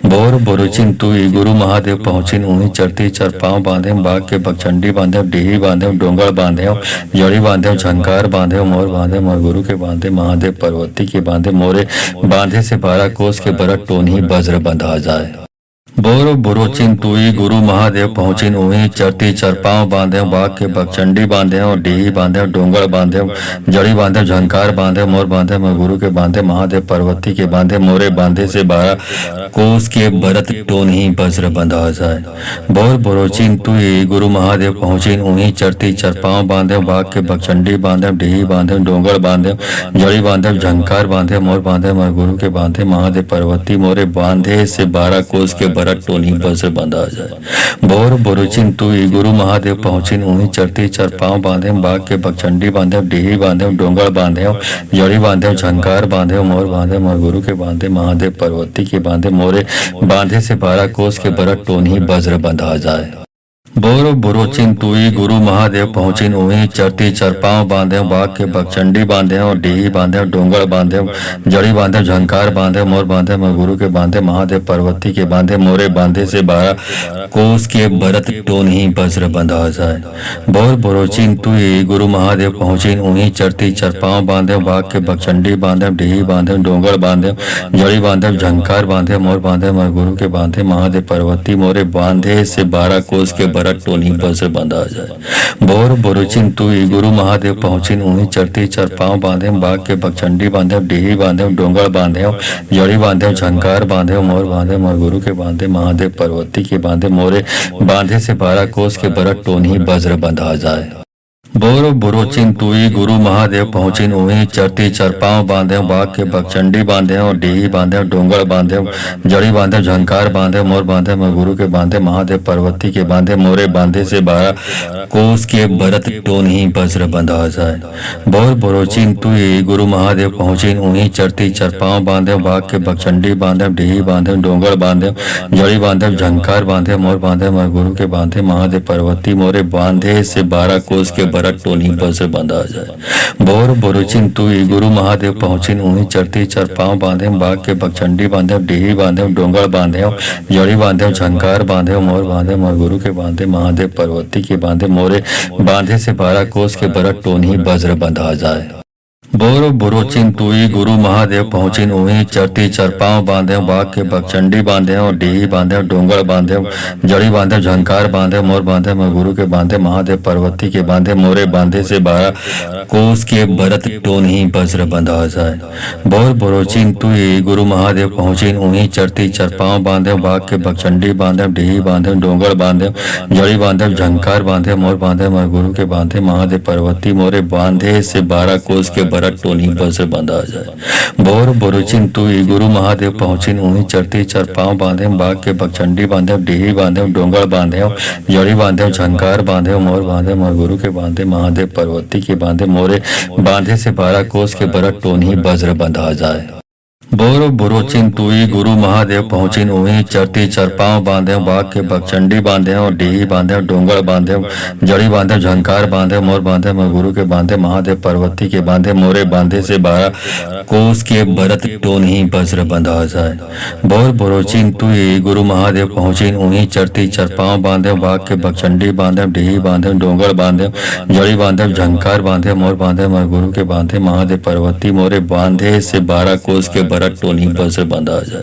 बोर बुरुचिन तुई गुरु महादेव पहुँचिन उही चरती चरपाव बांधे बाग के बकचंडी बांधे डीही बांधे डोंगर बांधे जड़ी बांधे झंकार बांधे मोर बांधे मोर गुरु के बांधे महादेव पार्वती के बांधे मोरे बांधे से 12 कोस के भरत टोनी वज्र बंधा जाए। बोर बुरोचिन तुई गुरु महादेव पहुँचिन उही चरती चरपाव बांधे बाग के बकचंडी बांधे और डीही बांधे डोंगर बांधे जड़ी बांधे झंकार बांधे मोर बांधे मैं गुरु के बांधे महादेव पार्वती के बांधे मोरे बांधे से 12 कोस के भरत टोन ही वज्र बंधा जाए। बोर बुरोचिन तुई गुरु महादेव पहुँचिन उही चरती चरपाव बांधे बाग के बकचंडी बांधे डीही बांधे डोंगर बांधे जड़ी बांधे झंकार बांधे मोर बांधे मैं गुरु के बांधे महादेव पार्वती मोरे बांधे से 12 कोस के भरत टोनी बस बंधा जाए। बोर बुरुचिन तुई गुरु महादेव पहुँचिन उही चरती चरपाव बांधे बाग के बकचंडी बांधे डीही बांधे डोंगर बांधे जड़ी बांधे झंकार बांधे मोर बांधे मोर गुरु के बांधे महादेव पार्वती के बांधे मोरे बांधे से 12 कोस के भरत टोनी वज्र बंधा जाए। बोर बुरोचिन तुई गुरु महादेव पहुँचिन उही चरती चरपाव बांधे बाग के बकचंडी बांधे और डीही बांधे डोंगर बांधे जड़ी बांधे झंकार बांधे मोर बांधे मैं गुरु के बांधे महादेव पार्वती के बांधे मोरे बांधे से 12 कोस के भरत टोन ही वज्र बंधा जाए। बोर बुरोचिन तुई गुरु महादेव पहुँचिन उही चरती चरपाव बांधे बाग के बकचंडी बांधे डीही बांधे डोंगर बांधे जड़ी बांधे झंकार बांधे मोर बांधे मैं गुरु के बांधे महादेव पार्वती मोरे बांधे से 12 कोस के भरत टोनी बस बंधा जाए। बोर बुरुचिन तुई गुरु महादेव पहुँचिन उही चरती चरपाव बांधे बाग के बकचंडी बांधे डीही बांधे डोंगर बांधे जड़ी बांधे झंकार बांधे मोर बांधे मोर गुरु के बांधे महादेव पार्वती के बांधे मोरे बांधे से 12 कोस के भरत टोनी वज्र बंधा जाए। बोर बुरोचिन तुई गुरु महादेव पहुँचिन उही चरती चरपाव बांधे बाग के बकचंडी बांधे और डीही बांधे डोंगर बांधे जड़ी बांधे झंकार बांधे मोर बांधे मैं गुरु के बांधे महादेव पार्वती के बांधे मोरे बांधे से 12 कोस के भरत टोन ही वज्र बंधा जाए। बोर बुरोचिन तुई गुरु महादेव पहुँचिन उही चरती चरपाव बांधे बाग के बकचंडी बांधे डीही बांधे डोंगर बांधे जड़ी बांधे झंकार बांधे मोर बांधे मैं गुरु के बांधे महादेव पार्वती मोरे बांधे से 12 कोस के भरत टोनी बस बंधा जाए। बोर बुरुचिन तुई गुरु महादेव पहुँचिन उही चरती चरपाव बांधे बाग के बकचंडी बांधे डीही बांधे डोंगर बांधे जड़ी बांधे झंकार बांधे मोर बांधे मोर गुरु के बांधे महादेव पार्वती के बांधे मोरे बांधे से 12 कोस के भरत टोनी वज्र बंधा जाए। बोरो बुरोचिन तुई गुरु महादेव पहुँचिन उही चरती चरपाव बांधे बाग के बकचंडी बांधे डीही बांधे डोंगर बांधे जड़ी बांधे झंकार बांधे मोर बांधे मैं गुरु के बांधे महादेव पर्वती के बांधे मोरे बांधे से 12 कोस के भरत टोन ही वज्र बंधा जाए। बोर बुरोचिन तुई गुरु महादेव पहुँचिन उही चरती चरपाव बांधे बाग के बकचंडी बांधे डीही बांधे डोंगर बांधे जड़ी बांधे झंकार बांधे मोर बांधे मैं गुरु के बांधे महादेव पर्वती मोरे बांधे से 12 कोस के भरत टोनी पर से बंधा जाए। बोर बुरुचिन तुई गुरु महादेव पहुँचिन उही चरती चरपाव बांधे बाग के बकचंडी बांधे डीही बांधे डोंगर बांधे जड़ी बांधे झंकार बांधे मोर बांधे मोर गुरु के बांधे महादेव पर्वती के बांधे मोरे बांधे से 12 कोस के भरत टोनी वज्र बंधा जाए। बोर बुरोचिन तुई गुरु महादेव पहुँचिन उही चरती चरपाव बांधे बाग के बकचंडी बांधे डीही बांधे डोंगर बांधे जड़ी बांधे झंकार बांधे मोर बांधे मैं गुरु के बांधे महादेव पर्वती के बांधे मोरे बांधे से 12 कोस के भरत टोन ही वज्र बंधा जाए। बोर बुरोचिन तुई गुरु महादेव पहुँचिन उही चरती चरपाव बांधे बाग के बकचंडी बांधे डीही बांधे डोंगर बांधे जड़ी बांधे झंकार बांधे मोर बांधे मैं गुरु के बांधे महादेव पर्वती मोरे बांधे से 12 कोस के टोनी पर से बंधा जाए।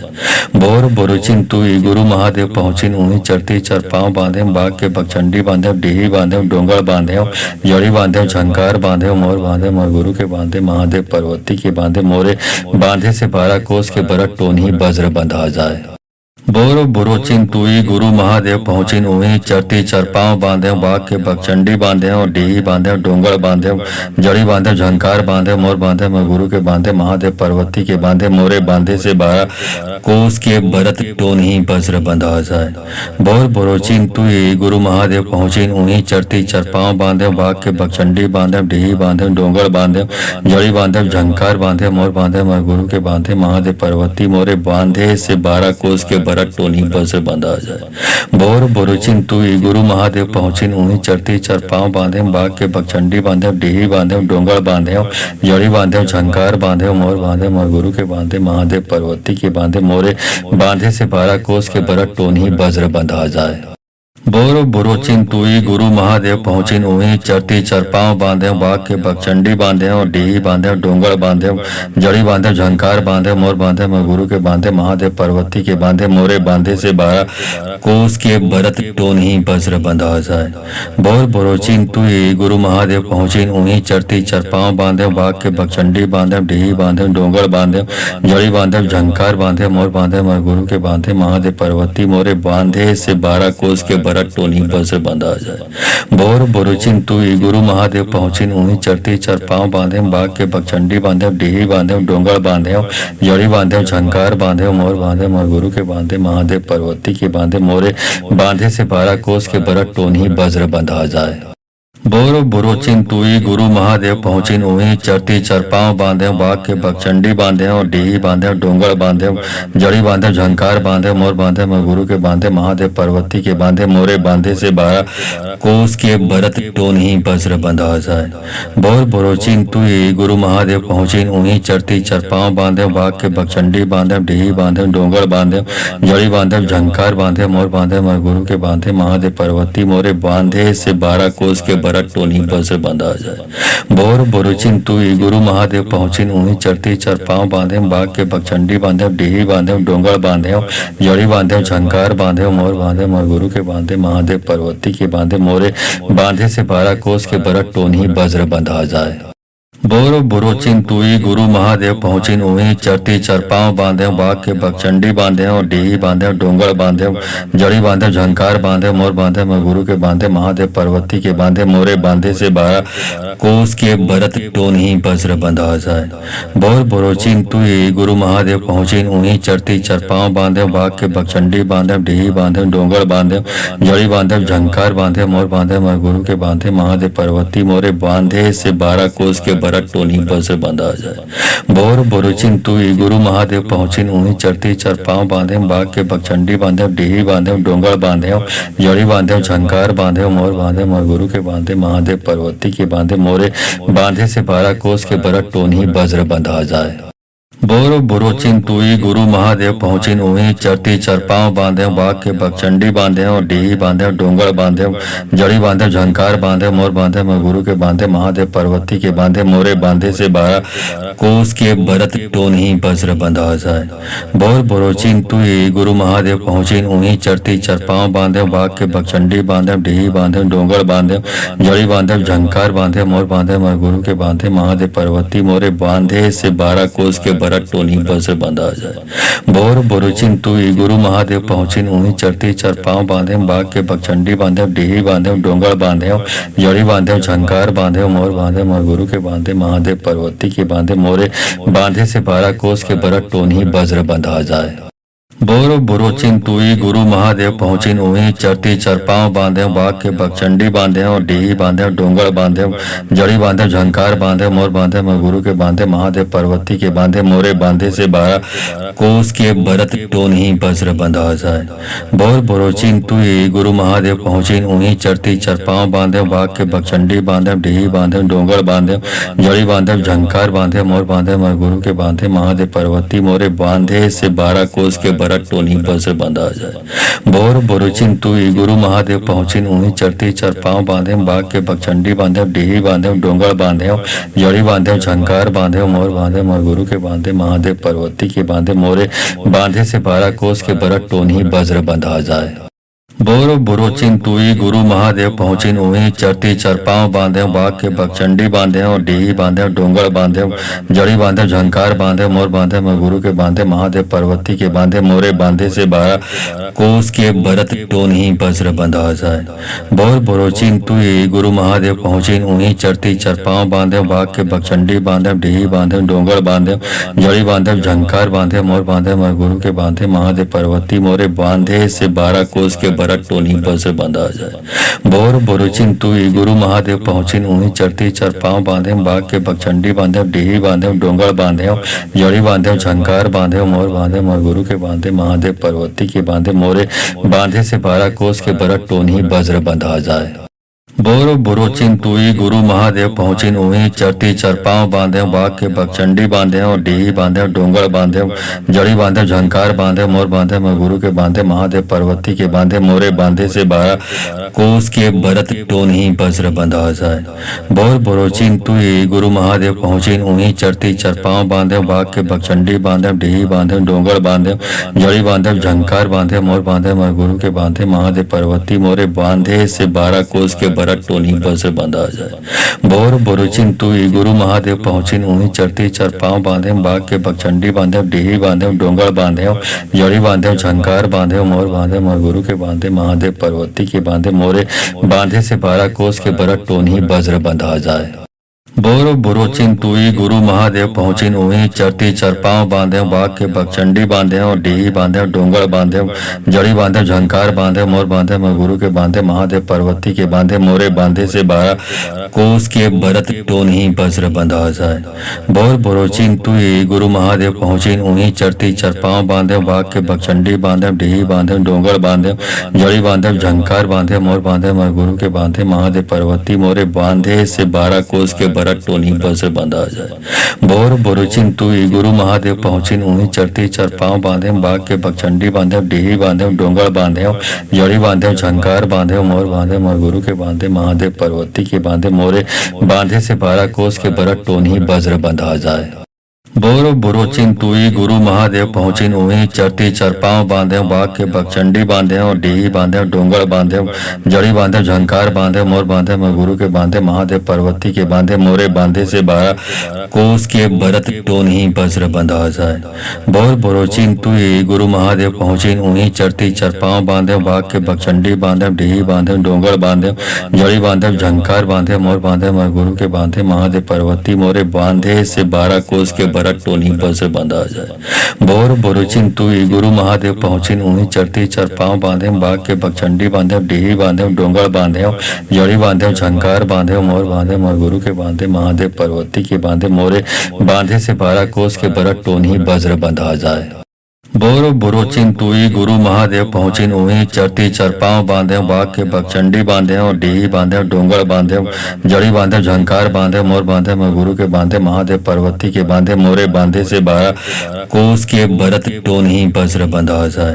बोर बुरुचिन तुई गुरु महादेव पहुँचिन उही चरती चरपाव बांधे बाग के बकचंडी बांधे डीही बांधे डोंगर बांधे जड़ी बांधे झंकार बांधे मोर बांधे मोर गुरु के बांधे महादेव पर्वती के बांधे मोरे बांधे से 12 कोस के भरत टोनी वज्र बंधा जाए। बोर बुरोचिन तुई गुरु महादेव पहुँचिन उही चरती चरपाव बांधे बाग के बकचंडी बांधे डीही बांधे डोंगर बांधे जड़ी बांधे झंकार बांधे मोर बांधे मैं गुरु के बांधे महादेव पर्वती के बांधे मोरे बांधे से 12 कोस के भरत टोन ही वज्र बंधा जाए। बोर बुरोचिन तुई गुरु महादेव पहुँचिन उही चरती चरपाव बांधे बाग के बकचंडी बांधे डीही बांधे डोंगर बांधे जड़ी बांधे झंकार बांधे मोर बांधे मैं गुरु के बांधे महादेव पर्वती मोरे बांधे से 12 कोस के भरत टोनी पर से बंधा जाए। बोर बुरुचिन तुई गुरु महादेव पहुँचिन उही चरती चरपाव बांधे बाग के बकचंडी बांधे डीही बांधे डोंगर बांधे जड़ी बांधे झंकार बांधे मोर बांधे मोर गुरु के बांधे महादेव पर्वती के बांधे मोरे बांधे से 12 कोस के भरत टोनी वज्र बंधा जाए। बोर बुरोचिन तुई गुरु महादेव पहुँचिन उही चरती चरपाव बांधे बाग के बकचंडी बांधे डीही बांधे डोंगर बांधे जड़ी बांधे झंकार बांधे मोर बांधे मैं गुरु के बांधे महादेव पर्वती के बांधे मोरे बांधे से 12 कोस के भरत टोन ही वज्र बंधा जाए। बोर बुरोचिन तुई गुरु महादेव पहुँचिन उही चरती चरपाव बांधे बाग के बकचंडी बांधे डीही बांधे डोंगर बांधे जड़ी बांधे झंकार बांधे मोर बांधे मैं गुरु के बांधे महादेव पर्वती मोरे बांधे से 12 कोस के भरत टोनी पर से बंधा जाए। बोर बुरुचिन तुई गुरु महादेव पहुँचिन उही चरती चरपाव बांधे बाग के बकचंडी बांधे डीही बांधे डोंगर बांधे जड़ी बांधे झंकार बांधे मोर बांधे मोर गुरु के बांधे महादेव पर्वती के बांधे मोरे बांधे से 12 कोस के भरत टोनी वज्र बंधा जाए। बोर बुरोचिन तुई गुरु महादेव पहुँचिन उही चरती चरपाव बांधे बाग के बकचंडी बांधे डीही बांधे डोंगर बांधे जड़ी बांधे झंकार बांधे मोर बांधे मैं गुरु के बांधे महादेव पर्वती के बांधे मोरे बांधे से 12 कोस के भरत टोन ही वज्र बंधा जाए। बोर बुरोचिन तुई गुरु महादेव पहुँचिन उही चरती चरपाव बांधे बाग के बकचंडी बांधे डीही बांधे डोंगर बांधे जड़ी बांधे झंकार बांधे मोर बांधे मैं गुरु के बांधे महादेव पर्वती मोरे बांधे से 12 कोस के भरत टोनी पर से बंधा जाए। बोर बुरुचिन तुई गुरु महादेव पहुँचिन उही चरती चरपाव बांधे बाग के बकचंडी बांधे डीही बांधे डोंगर बांधे जड़ी बांधे झंकार बांधे मोर बांधे मोर गुरु के बांधे महादेव पर्वती के बांधे मोरे बांधे से 12 कोस के भरत टोनी वज्र बंधा जाए। बोर बुरोचिन तुई गुरु महादेव पहुँचिन उही चरती चरपाव बांधे बाग के बकचंडी बांधे डीही बांधे डोंगर बांधे जड़ी बांधे झंकार बांधे मोर बांधे मैं गुरु के बांधे महादेव पर्वती के बांधे मोरे बांधे से 12 कोस के भरत टोन ही वज्र बंधा जाए। बोर बुरोचिन तुई गुरु महादेव पहुँचिन उही चरती चरपाव बांधे बाग के बकचंडी बांधे डीही बांधे डोंगर बांधे जड़ी बांधे झंकार बांधे मोर बांधे मैं गुरु के बांधे महादेव पर्वती मोरे बांधे से 12 कोस के भरत टोनी पर से बंधा जाए। बोर बुरुचिन तुई गुरु महादेव पहुँचिन उही चरती चरपाव बांधे बाग के बकचंडी बांधे डीही बांधे डोंगर बांधे जड़ी बांधे झंकार बांधे मोर बांधे मोर गुरु के बांधे महादेव पर्वती के बांधे मोरे बांधे से 12 कोस के भरत टोनी वज्र बंधा जाए। बोरो बुरो चिंतुई गुरु महादेव पहुँचिन उही चरती चरपाव बांधे बाघ के बकचंडी बांधे और डीही बांधे डोंगर बांधे जड़ी बांधे झंकार बांधे मोर बांधे मैं गुरु के बांधे महादेव पार्वती के बांधे मोरे बांधे से 12 कोस के भरत टोन ही वज्र बंधा जाए। बोर बुरो चिंतुई गुरु महादेव पहुँचिन उही चरती चरपाव बांधे बाघ के बकचंडी बांधे डीही बांधे डोंगर बांधे जड़ी बांधे झंकार बांधे मोर बांधे मैं गुरु के बांधे महादेव पार्वती मोरे बांधे से 12 कोस के टोनी बस से बंधा जाए। बोर बोरुचिन तुई गुरु महादेव पहुँचिन उन्हीं चरती चरपाव बांधे बाघ के बकचंडी बांधे डीही बांधे डोंगर बांधे जड़ी बांधे झंकार बांधे मोर बांधे मोर गुरु के बांधे महादेव पार्वती के बांधे मोरे बांधे से 12 कोस के बरट टोनी वज्र बंधा जाए। बोरो बुरो चिंतुई गुरु महादेव पहुँचिन उही चरती चरपाव बांधे बाघ के बकचंडी बांधे और डीही बांधे डोंगर बांधे जड़ी बांधे झंकार बांधे मोर बांधे मैं गुरु के बांधे महादेव पार्वती के बांधे मोरे बांधे से 12 कोस के भरत टोन ही वज्र बंधा जाए। बोर बुरो चिंतुई गुरु महादेव पहुँचिन उही चरती चरपाव बांधे बाघ के बकचंडी बांधे डीही बांधे डोंगर बांधे जड़ी बांधे झंकार बांधे मोर बांधे मैं गुरु के बांधे महादेव पार्वती मोरे बांधे से 12 कोस के टोनी से बंधा जाए। बोर बोरुचिन तुई गुरु महादेव पहुँचिन उन्हीं चरती चरपाव बांधे बाघ के बकचंडी बांधे डीही बांधे डोंगर बांधे जड़ी बांधे झंकार बांधे मोर बांधे मोर गुरु के बांधे महादेव पार्वती के बांधे मोरे बांधे से 12 कोस के बरट टोनी वज्र बंधा जाए। बोरो बुरो चिंतुई गुरु महादेव पहुँचिन उही चरती चरपाव बांधे बाघ के बकचंडी बांधे और डीही बांधे डोंगर बांधे जड़ी बांधे झंकार बांधे मोर बांधे मैं गुरु के बांधे महादेव पार्वती के बांधे मोरे बांधे से 12 कोस के भरत टोन ही वज्र बंधा जाए। बोर बुरो चिंतुई गुरु महादेव पहुँचिन उही चरती चरपाव बांधे बाघ के बकचंडी बांधे डीही बांधे डोंगर बांधे जड़ी बांधे झंकार बांधे मोर बांधे मैं गुरु के बांधे महादेव पार्वती मोरे बांधे से 12 कोस के टोनी से बंधा जाए। बोर बोरुचिन तुई गुरु महादेव पहुँचिन उन्हीं चरती चरपाव बांधे बाघ के बकचंडी बांधे डीही बांधे डोंगर बांधे जड़ी बांधे झंकार बांधे मोर बांधे मोर गुरु के बांधे महादेव पार्वती के बांधे मोरे बांधे से 12 कोस के बरट टोनी वज्र बंधा जाए। बोरो बुरो चिंतुई गुरु महादेव पहुँचिन उही चरती चरपाव बांधे बाघ के बकचंडी बांधे और डीही बांधे डोंगर बांधे जड़ी बांधे झंकार बांधे मोर बांधे मैं गुरु के बांधे महादेव पार्वती के बांधे मोरे बांधे से 12 कोस के भरत टोन ही वज्र बंधा जाए। बोर बुरो चिंतुई गुरु महादेव पहुँचिन उही चरती चरपाव बांधे बाघ के बकचंडी बांधे डीही बांधे डोंगर बांधे जड़ी बांधे झंकार बांधे मोर बांधे मैं गुरु के बांधे महादेव पार्वती मोरे बांधे से 12 कोस के टोनी से बंधा जाए। बोर बोरुचिन तुई गुरु महादेव पहुँचिन उन्हीं चरती चरपाव बांधे बाघ के बकचंडी बांधे डीही बांधे डोंगर बांधे जड़ी बांधे झंकार बांधे मोर बांधे मोर गुरु के बांधे महादेव पार्वती के बांधे मोरे बांधे से 12 कोस के बरट टोनी वज्र बंधा जाए। बोरो बुरो चिंतुई गुरु महादेव पहुँचिन उही चरती चरपाव बांधे बाघ के बकचंडी बांधे और डीही बांधे डोंगर बांधे जड़ी बांधे झंकार बांधे मोर बांधे मैं गुरु के बांधे महादेव पार्वती के बांधे मोरे बांधे से 12 कोस के भरत टोन ही वज्र बंधा जाए। बोर बुरो चिंतुई गुरु महादेव पहुँचिन उही चरती चरपाव बांधे बाघ के बकचंडी बांधे डीही बांधे डोंगर बांधे जड़ी बांधे झंकार बांधे मोर बांधे मैं गुरु के बांधे महादेव पार्वती मोरे बांधे से 12 कोस के टोनी से बंधा जाए। बोर बोरुचिन तुई गुरु महादेव पहुँचिन उन्हीं चरती चरपाव बांधे बाघ के बकचंडी बांधे डीही बांधे डोंगर बांधे जड़ी बांधे झंकार बांधे मोर बांधे मोर गुरु के बांधे महादेव पार्वती के बांधे मोरे बांधे से 12 कोस के बरट टोनी वज्र बंधा जाए। बोरो बुरो चिंतुई गुरु महादेव पहुँचिन उही चरती चरपाव बांधे बाघ के बकचंडी बांधे और डीही बांधे डोंगर बांधे जड़ी बांधे झंकार बांधे मोर बांधे मैं गुरु के बांधे महादेव पार्वती के बांधे मोरे बांधे से 12 कोस के भरत टोन ही वज्र बंधा जाए। बोर बुरो चिंतुई गुरु महादेव पहुँचिन उही चरती चरपाव बांधे बाघ के बकचंडी बांधे डीही बांधे डोंगर बांधे जड़ी बांधे झंकार बांधे मोर बांधे मैं गुरु के बांधे महादेव पार्वती मोरे बांधे से 12 कोस के टोनी से बंधा जाए। बोर बोरुचिन तुई गुरु महादेव पहुँचिन उन्हीं चरती चरपाव बांधे बाघ के बकचंडी बांधे डीही बांधे डोंगर बांधे जड़ी बांधे झंकार बांधे मोर बांधे मोर गुरु के बांधे महादेव पार्वती के बांधे मोरे बांधे से 12 कोस के बरट टोनी वज्र बंधा जाए। बोरो बुरो चिंतुई गुरु महादेव पहुँचिन उही चरती चरपाव बांधे बाघ के बकचंडी बांधे और डीही बांधे डोंगर बांधे जड़ी बांधे झंकार बांधे मोर बांधे मैं गुरु के बांधे महादेव पार्वती के बांधे मोरे बांधे से 12 कोस के भरत टोन ही वज्र बंधा जाए।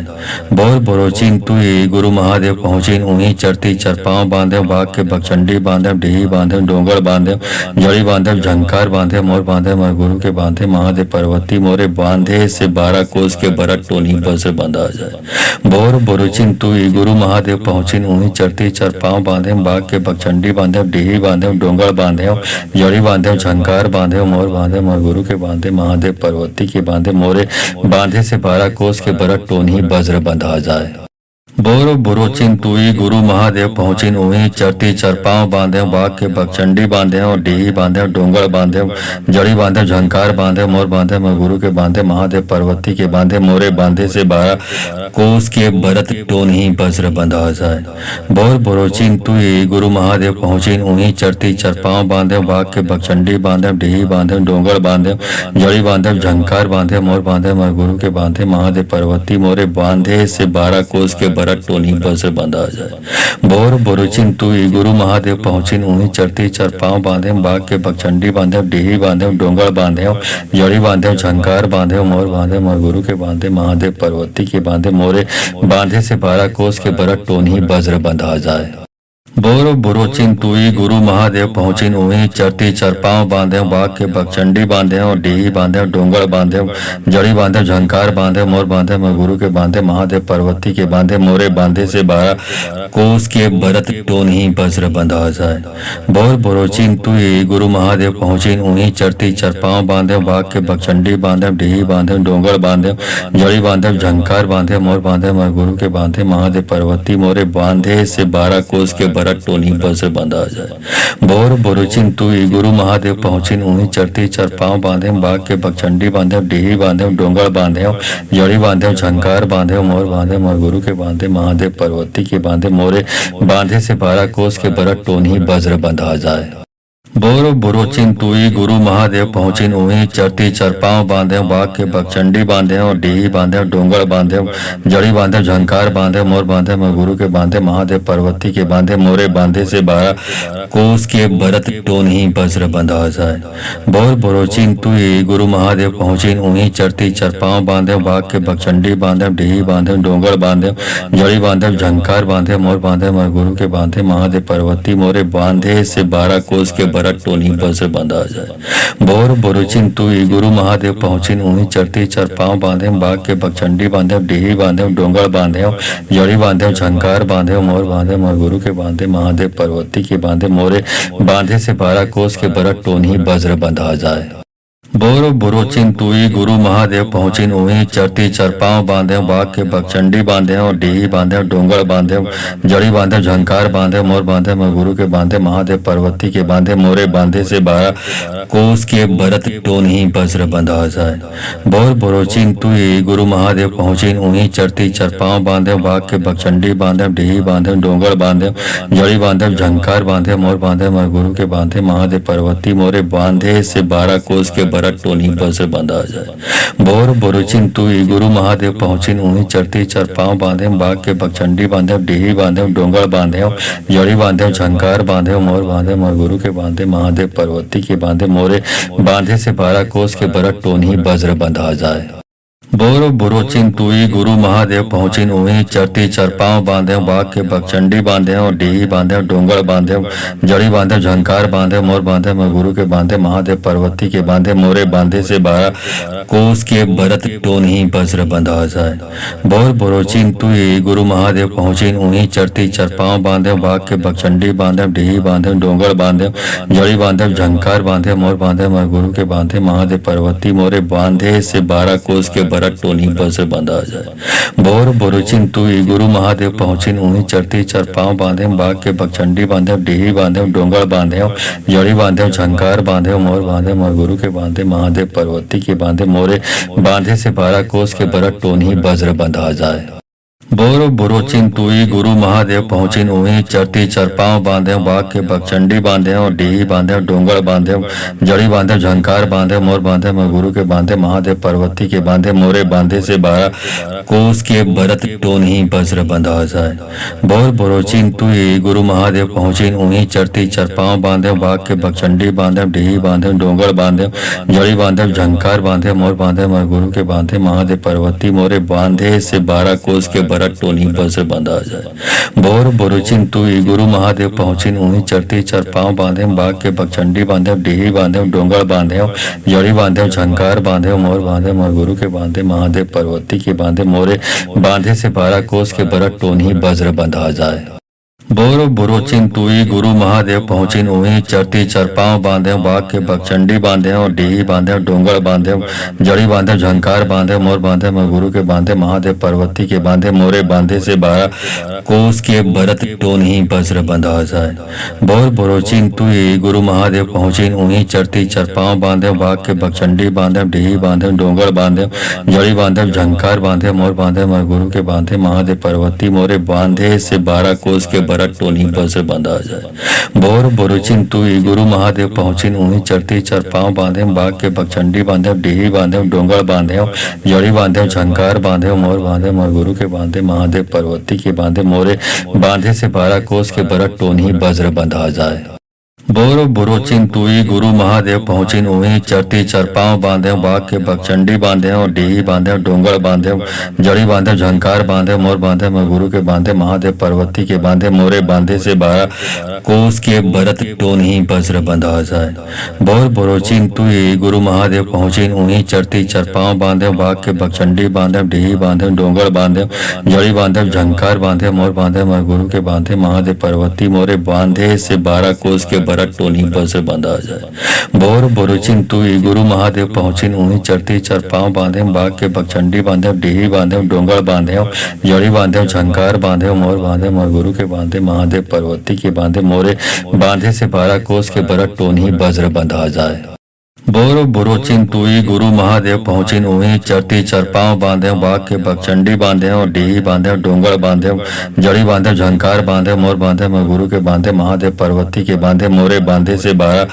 बोर बुरो चिंतुई गुरु महादेव पहुँचिन उही चरती चरपाव बांधे बाघ के बकचंडी बांधे डीही बांधे डोंगर बांधे जड़ी बांधे झंकार बांधे मोर बांधे मैं गुरु के बांधे महादेव पार्वती मोरे बांधे से 12 कोस के टोनी बस बंधा जाए। बोर बोरुचिन तुई गुरु महादेव पहुँचिन उही चरती चरपाव बांधे बाघ के बकचंडी बांधे डीही बांधे डोंगर बांधे जड़ी बांधे झंकार बांधे मोर बांधे मोर गुरु के बांधे महादेव पार्वती के बांधे मोरे बांधे से 12 कोस के बरट टोनी वज्र बंधा जाए। बोर बुरो चिंतुई गुरु महादेव पहुँचिन उही चरती चरपाव बांधे बाघ के बकचंडी बांधे और डीही बांधे डोंगर बांधे जड़ी बांधे झंकार बांधे मोर बांधे मैं गुरु के बांधे महादेव पार्वती के बांधे मोरे बांधे से 12 कोस के भरत टोन ही वज्र बंधा जाए। बोर बुरो चिंतुई गुरु महादेव पहुँचिन उही चरती चरपाव बांधे बाघ के बकचंडी बांधे डीही बांधे डोंगर बांधे जड़ी बांधे झंकार बांधे मोर बांधे मैं गुरु के बांधे महादेव पार्वती मोरे बांधे से 12 कोस के टोनी बस बंधा जाए। बोर बोरुचिन तुई गुरु महादेव पहुँचिन उही चरती चरपाव बांधे बाघ के बकचंडी बांधे डीही बांधे डोंगर बांधे जड़ी बांधे झंकार बांधे मोर बांधे मोर गुरु के बांधे महादेव पार्वती के बांधे मोरे बांधे से 12 कोस के बरट टोनी वज्र बंधा जाए। बोर बुरो चिंतुई गुरु महादेव पहुँचिन उही चरती चरपाव बांधे बाघ के बकचंडी बांधे और डीही बांधे डोंगर बांधे जड़ी बांधे झंकार बांधे मोर बांधे मैं गुरु के बांधे महादेव पार्वती के बांधे मोरे बांधे से 12 कोस के भरत टोन ही वज्र बंधा जाए। बोर बुरो चिंतुई गुरु महादेव पहुँचिन उही चरती चरपाव बांधे बाघ के बकचंडी बांधे डीही बांधे डोंगर बांधे जड़ी बांधे झंकार बांधे मोर बांधे मैं गुरु के बांधे महादेव पार्वती मोरे बांधे से 12 कोस के टोनी बस बंधा जाए। बोर बोरुचिन तुई गुरु महादेव पहुँचिन उही चरती चरपाव बांधे बाघ के बकचंडी बांधे डीही बांधे डोंगर बांधे जड़ी बांधे झंकार बांधे मोर बांधे मोर गुरु के बांधे महादेव पार्वती के बांधे मोरे बांधे से 12 कोस के बरट टोनी वज्र बंधा जाए। बोर बुरो चिंतुई गुरु महादेव पहुँचिन उही चरती चरपाव बांधे बाघ के बकचंडी बांधे और डीही बांधे डोंगर बांधे जड़ी बांधे झंकार बांधे मोर बांधे मैं गुरु के बांधे महादेव पार्वती के बांधे मोरे बांधे से 12 कोस के भरत टोन ही वज्र बंधा जाए। बोर बुरो चिंतुई गुरु महादेव पहुँचिन उही चरती चरपाव बांधे बाघ के बकचंडी बांधे डीही बांधे डोंगर बांधे जड़ी बांधे झंकार बांधे मोर बांधे मैं गुरु के बांधे महादेव पार्वती मोरे बांधे से 12 कोस के टोनी बस बंधा जाए। बोर बोरुचिन तुई गुरु महादेव पहुँचिन उही चरती चरपाव बांधे बाघ के बकचंडी बांधे डीही बांधे डोंगर बांधे जड़ी बांधे झंकार बांधे मोर बांधे मोर गुरु के बांधे महादेव पार्वती के बांधे मोरे बांधे से 12 कोस के बरट टोनी वज्र बंधा जाए। बोर बुरो चिंतुई गुरु महादेव पहुँचिन उही चरती चरपाव बांधे बाघ के बकचंडी बांधे और डीही बांधे डोंगर बांधे जड़ी बांधे झंकार बांधे मोर बांधे मैं गुरु के बांधे महादेव पार्वती के बांधे मोरे बांधे से 12 कोस के भरत टोन ही वज्र बंधा जाए। बोर बुरो चिंतुई गुरु महादेव पहुँचिन उही चरती चरपाव बांधे बाघ के बकचंडी बांधे डीही बांधे डोंगर बांधे जड़ी बांधे झंकार बांधे मोर बांधे मैं गुरु के बांधे महादेव पार्वती मोरे बांधे से 12 कोस के टोनी बस बंधा जाए। बोर बोरुचिन तुई गुरु महादेव पहुँचिन उही चरती चरपाव बांधे बाघ के बकचंडी बांधे डीही बांधे डोंगर बांधे जड़ी बांधे झंकार बांधे मोर बांधे मोर गुरु के बांधे महादेव पार्वती के बांधे मोरे बांधे से 12 कोस के बरट टोनी वज्र बंधा जाए। बोर बुरो चिंतुई गुरु महादेव पहुँचिन उही चरती चरपाव बांधे बाघ के बकचंडी बांधे और डीही बांधे डोंगर बांधे जड़ी बांधे झंकार बांधे मोर बांधे मैं गुरु के बांधे महादेव पार्वती के बांधे मोरे बांधे से 12 कोस के भरत टोन ही वज्र बंधा जाए। बोर बुरो चिंतुई गुरु महादेव पहुँचिन उही चरती चरपाव बांधे बाघ के बकचंडी बांधे डीही बांधे डोंगर बांधे जड़ी बांधे झंकार बांधे मोर बांधे मैं गुरु के बांधे महादेव पार्वती मोरे बांधे से 12 कोस के टोनी बस बंधा जाए। बोर बोरुचिन तुई गुरु महादेव पहुँचिन उही चरती चरपाव बांधे बाघ के बकचंडी बांधे डीही बांधे डोंगर बांधे जड़ी बांधे झंकार बांधे मोर बांधे मोर गुरु के बांधे महादेव पार्वती के बांधे मोरे बांधे से 12 कोस के बरट टोनी वज्र बंधा जाए। बोरो बुरो चिंतुई गुरु महादेव पहुँचिन उही चरती चरपाव बांधे बाघ के बकचंडी बांधे और डीही बांधे डोंगर बांधे जड़ी बांधे झंकार बांधे मोर बांधे मैं गुरु के बांधे महादेव पार्वती के बांधे मोरे बांधे से 12 कोस के भरत टोन ही वज्र बंधा जाए। बोर बुरो चिंतुई गुरु महादेव पहुँचिन उही चरती चरपाव बांधे बाघ के बकचंडी बांधे डीही बांधे डोंगर बांधे जड़ी बांधे झंकार बांधे मोर बांधे मैं गुरु के बांधे महादेव पार्वती मोरे बांधे से 12 कोस के भरत टोनी से बंधा जाए। बोर बोरुचिन तुई गुरु महादेव पहुँचिन उही चरती चरपाव बांधे बाघ के बकचंडी बांधे डीही बांधे डोंगर बांधे जड़ी बांधे झंकार बांधे मोर बांधे मोर गुरु के बांधे महादेव पार्वती के बांधे मोरे बांधे से 12 कोस के भरत टोनी वज्र बंधा जाए। बोरो बुरो चिंतुई गुरु महादेव पहुँचिन उही चरती चरपाव बांधे बाघ के बकचंडी बांधे और डीही बांधे डोंगर बांधे जड़ी बांधे झंकार बांधे मोर बांधे मैं गुरु के बांधे महादेव पार्वती के बांधे मोरे बांधे से 12 कोस के भरत टोन ही वज्र बंधा जाए। बोर बुरो चिंतुई गुरु महादेव पहुँचिन उही चरती चरपाव बांधे बाघ के बकचंडी बांधे डीही बांधे डोंगर बांधे जड़ी बांधे झंकार बांधे मोर बांधे मैं गुरु के बांधे महादेव पार्वती मोरे बांधे से 12 कोस के भरत टोनी से बंधा जाए। बोर बोरुचिन तुई गुरु महादेव पहुँचिन उही चरती चरपाव बांधे बाघ के बकचंडी बांधे डीही बांधे डोंगर बांधे जड़ी बांधे झंकार बांधे मोर बांधे मोर गुरु के बांधे महादेव पार्वती के बांधे मोरे बांधे से 12 कोस के भरत टोनी वज्र बंधा जाए। बोरो बुरो चिंतुई गुरु महादेव पहुँचिन उही चरती चरपाव बांधे बाघ के बकचंडी बांधे और डीही बांधे डोंगर बांधे जड़ी बांधे झंकार बांधे मोर बांधे मैं गुरु के बांधे महादेव पार्वती के बांधे मोरे बांधे से 12 कोस के भरत टोन ही वज्र बंधा जाए। बोर बुरो चिंतुई गुरु महादेव पहुँचिन उही चरती चरपाव बांधे बाघ के बकचंडी बांधे डीही बांधे डोंगर बांधे जड़ी बांधे झंकार बांधे मोर बांधे मैं गुरु के बांधे महादेव पार्वती मोरे बांधे से 12 कोस के भरत टोनी से बंधा जाए। बोर बोरुचिन तुई गुरु महादेव पहुँचिन उही चरती चरपाव बांधे बाघ के बकचंडी बांधे डीही बांधे डोंगर बांधे जड़ी बांधे झंकार बांधे मोर बांधे मोर गुरु के बांधे महादेव पार्वती के बांधे मोरे बांधे से 12 कोस के भरत टोनी वज्र बंधा जाए। बोरो बुरो चिंतुई गुरु महादेव पहुँचिन उही चरती चरपाव बांधे बाघ के बकचंडी बांधे और डीही बांधे डोंगर बांधे जड़ी बांधे झंकार बांधे मोर बांधे मैं गुरु के बांधे महादेव पार्वती के बांधे मोरे बांधे से 12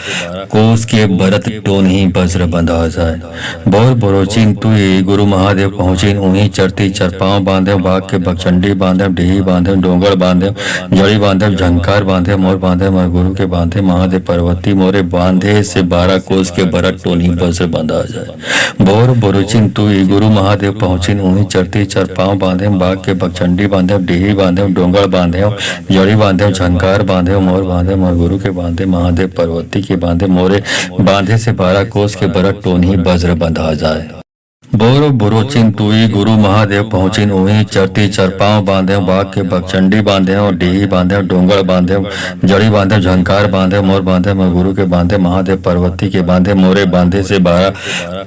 कोस के भरत टोन ही वज्र बंधा जाए। बोर बुरो चिंतुई गुरु महादेव पहुँचिन उही चरती चरपाव बांधे बाघ के बकचंडी बांधे डीही बांधे डोंगर बांधे जड़ी बांधे झंकार बांधे मोर बांधे मैं गुरु के बांधे महादेव पार्वती मोरे बांधे से 12 कोस के भरत टोनी से बंधा जाए। बोर बोरुचिन तुई गुरु महादेव पहुँचिन उही चरती चरपाव बांधे बाघ के बकचंडी बांधे डीही बांधे डोंगर बांधे जड़ी बांधे झंकार बांधे मोर बांधे मोर गुरु के बांधे महादेव पार्वती के बांधे मोरे बांधे से 12 कोस के भरत टोनी वज्र बंधा जाए। बोरो बुरो चिंतुई गुरु महादेव पहुँचिन उही चरती चरपाव बांधे बाघ के बकचंडी बांधे और डीही बांधे डोंगर बांधे जड़ी बांधे झंकार बांधे मोर बांधे मैं गुरु के बांधे महादेव पार्वती के बांधे मोरे बांधे से 12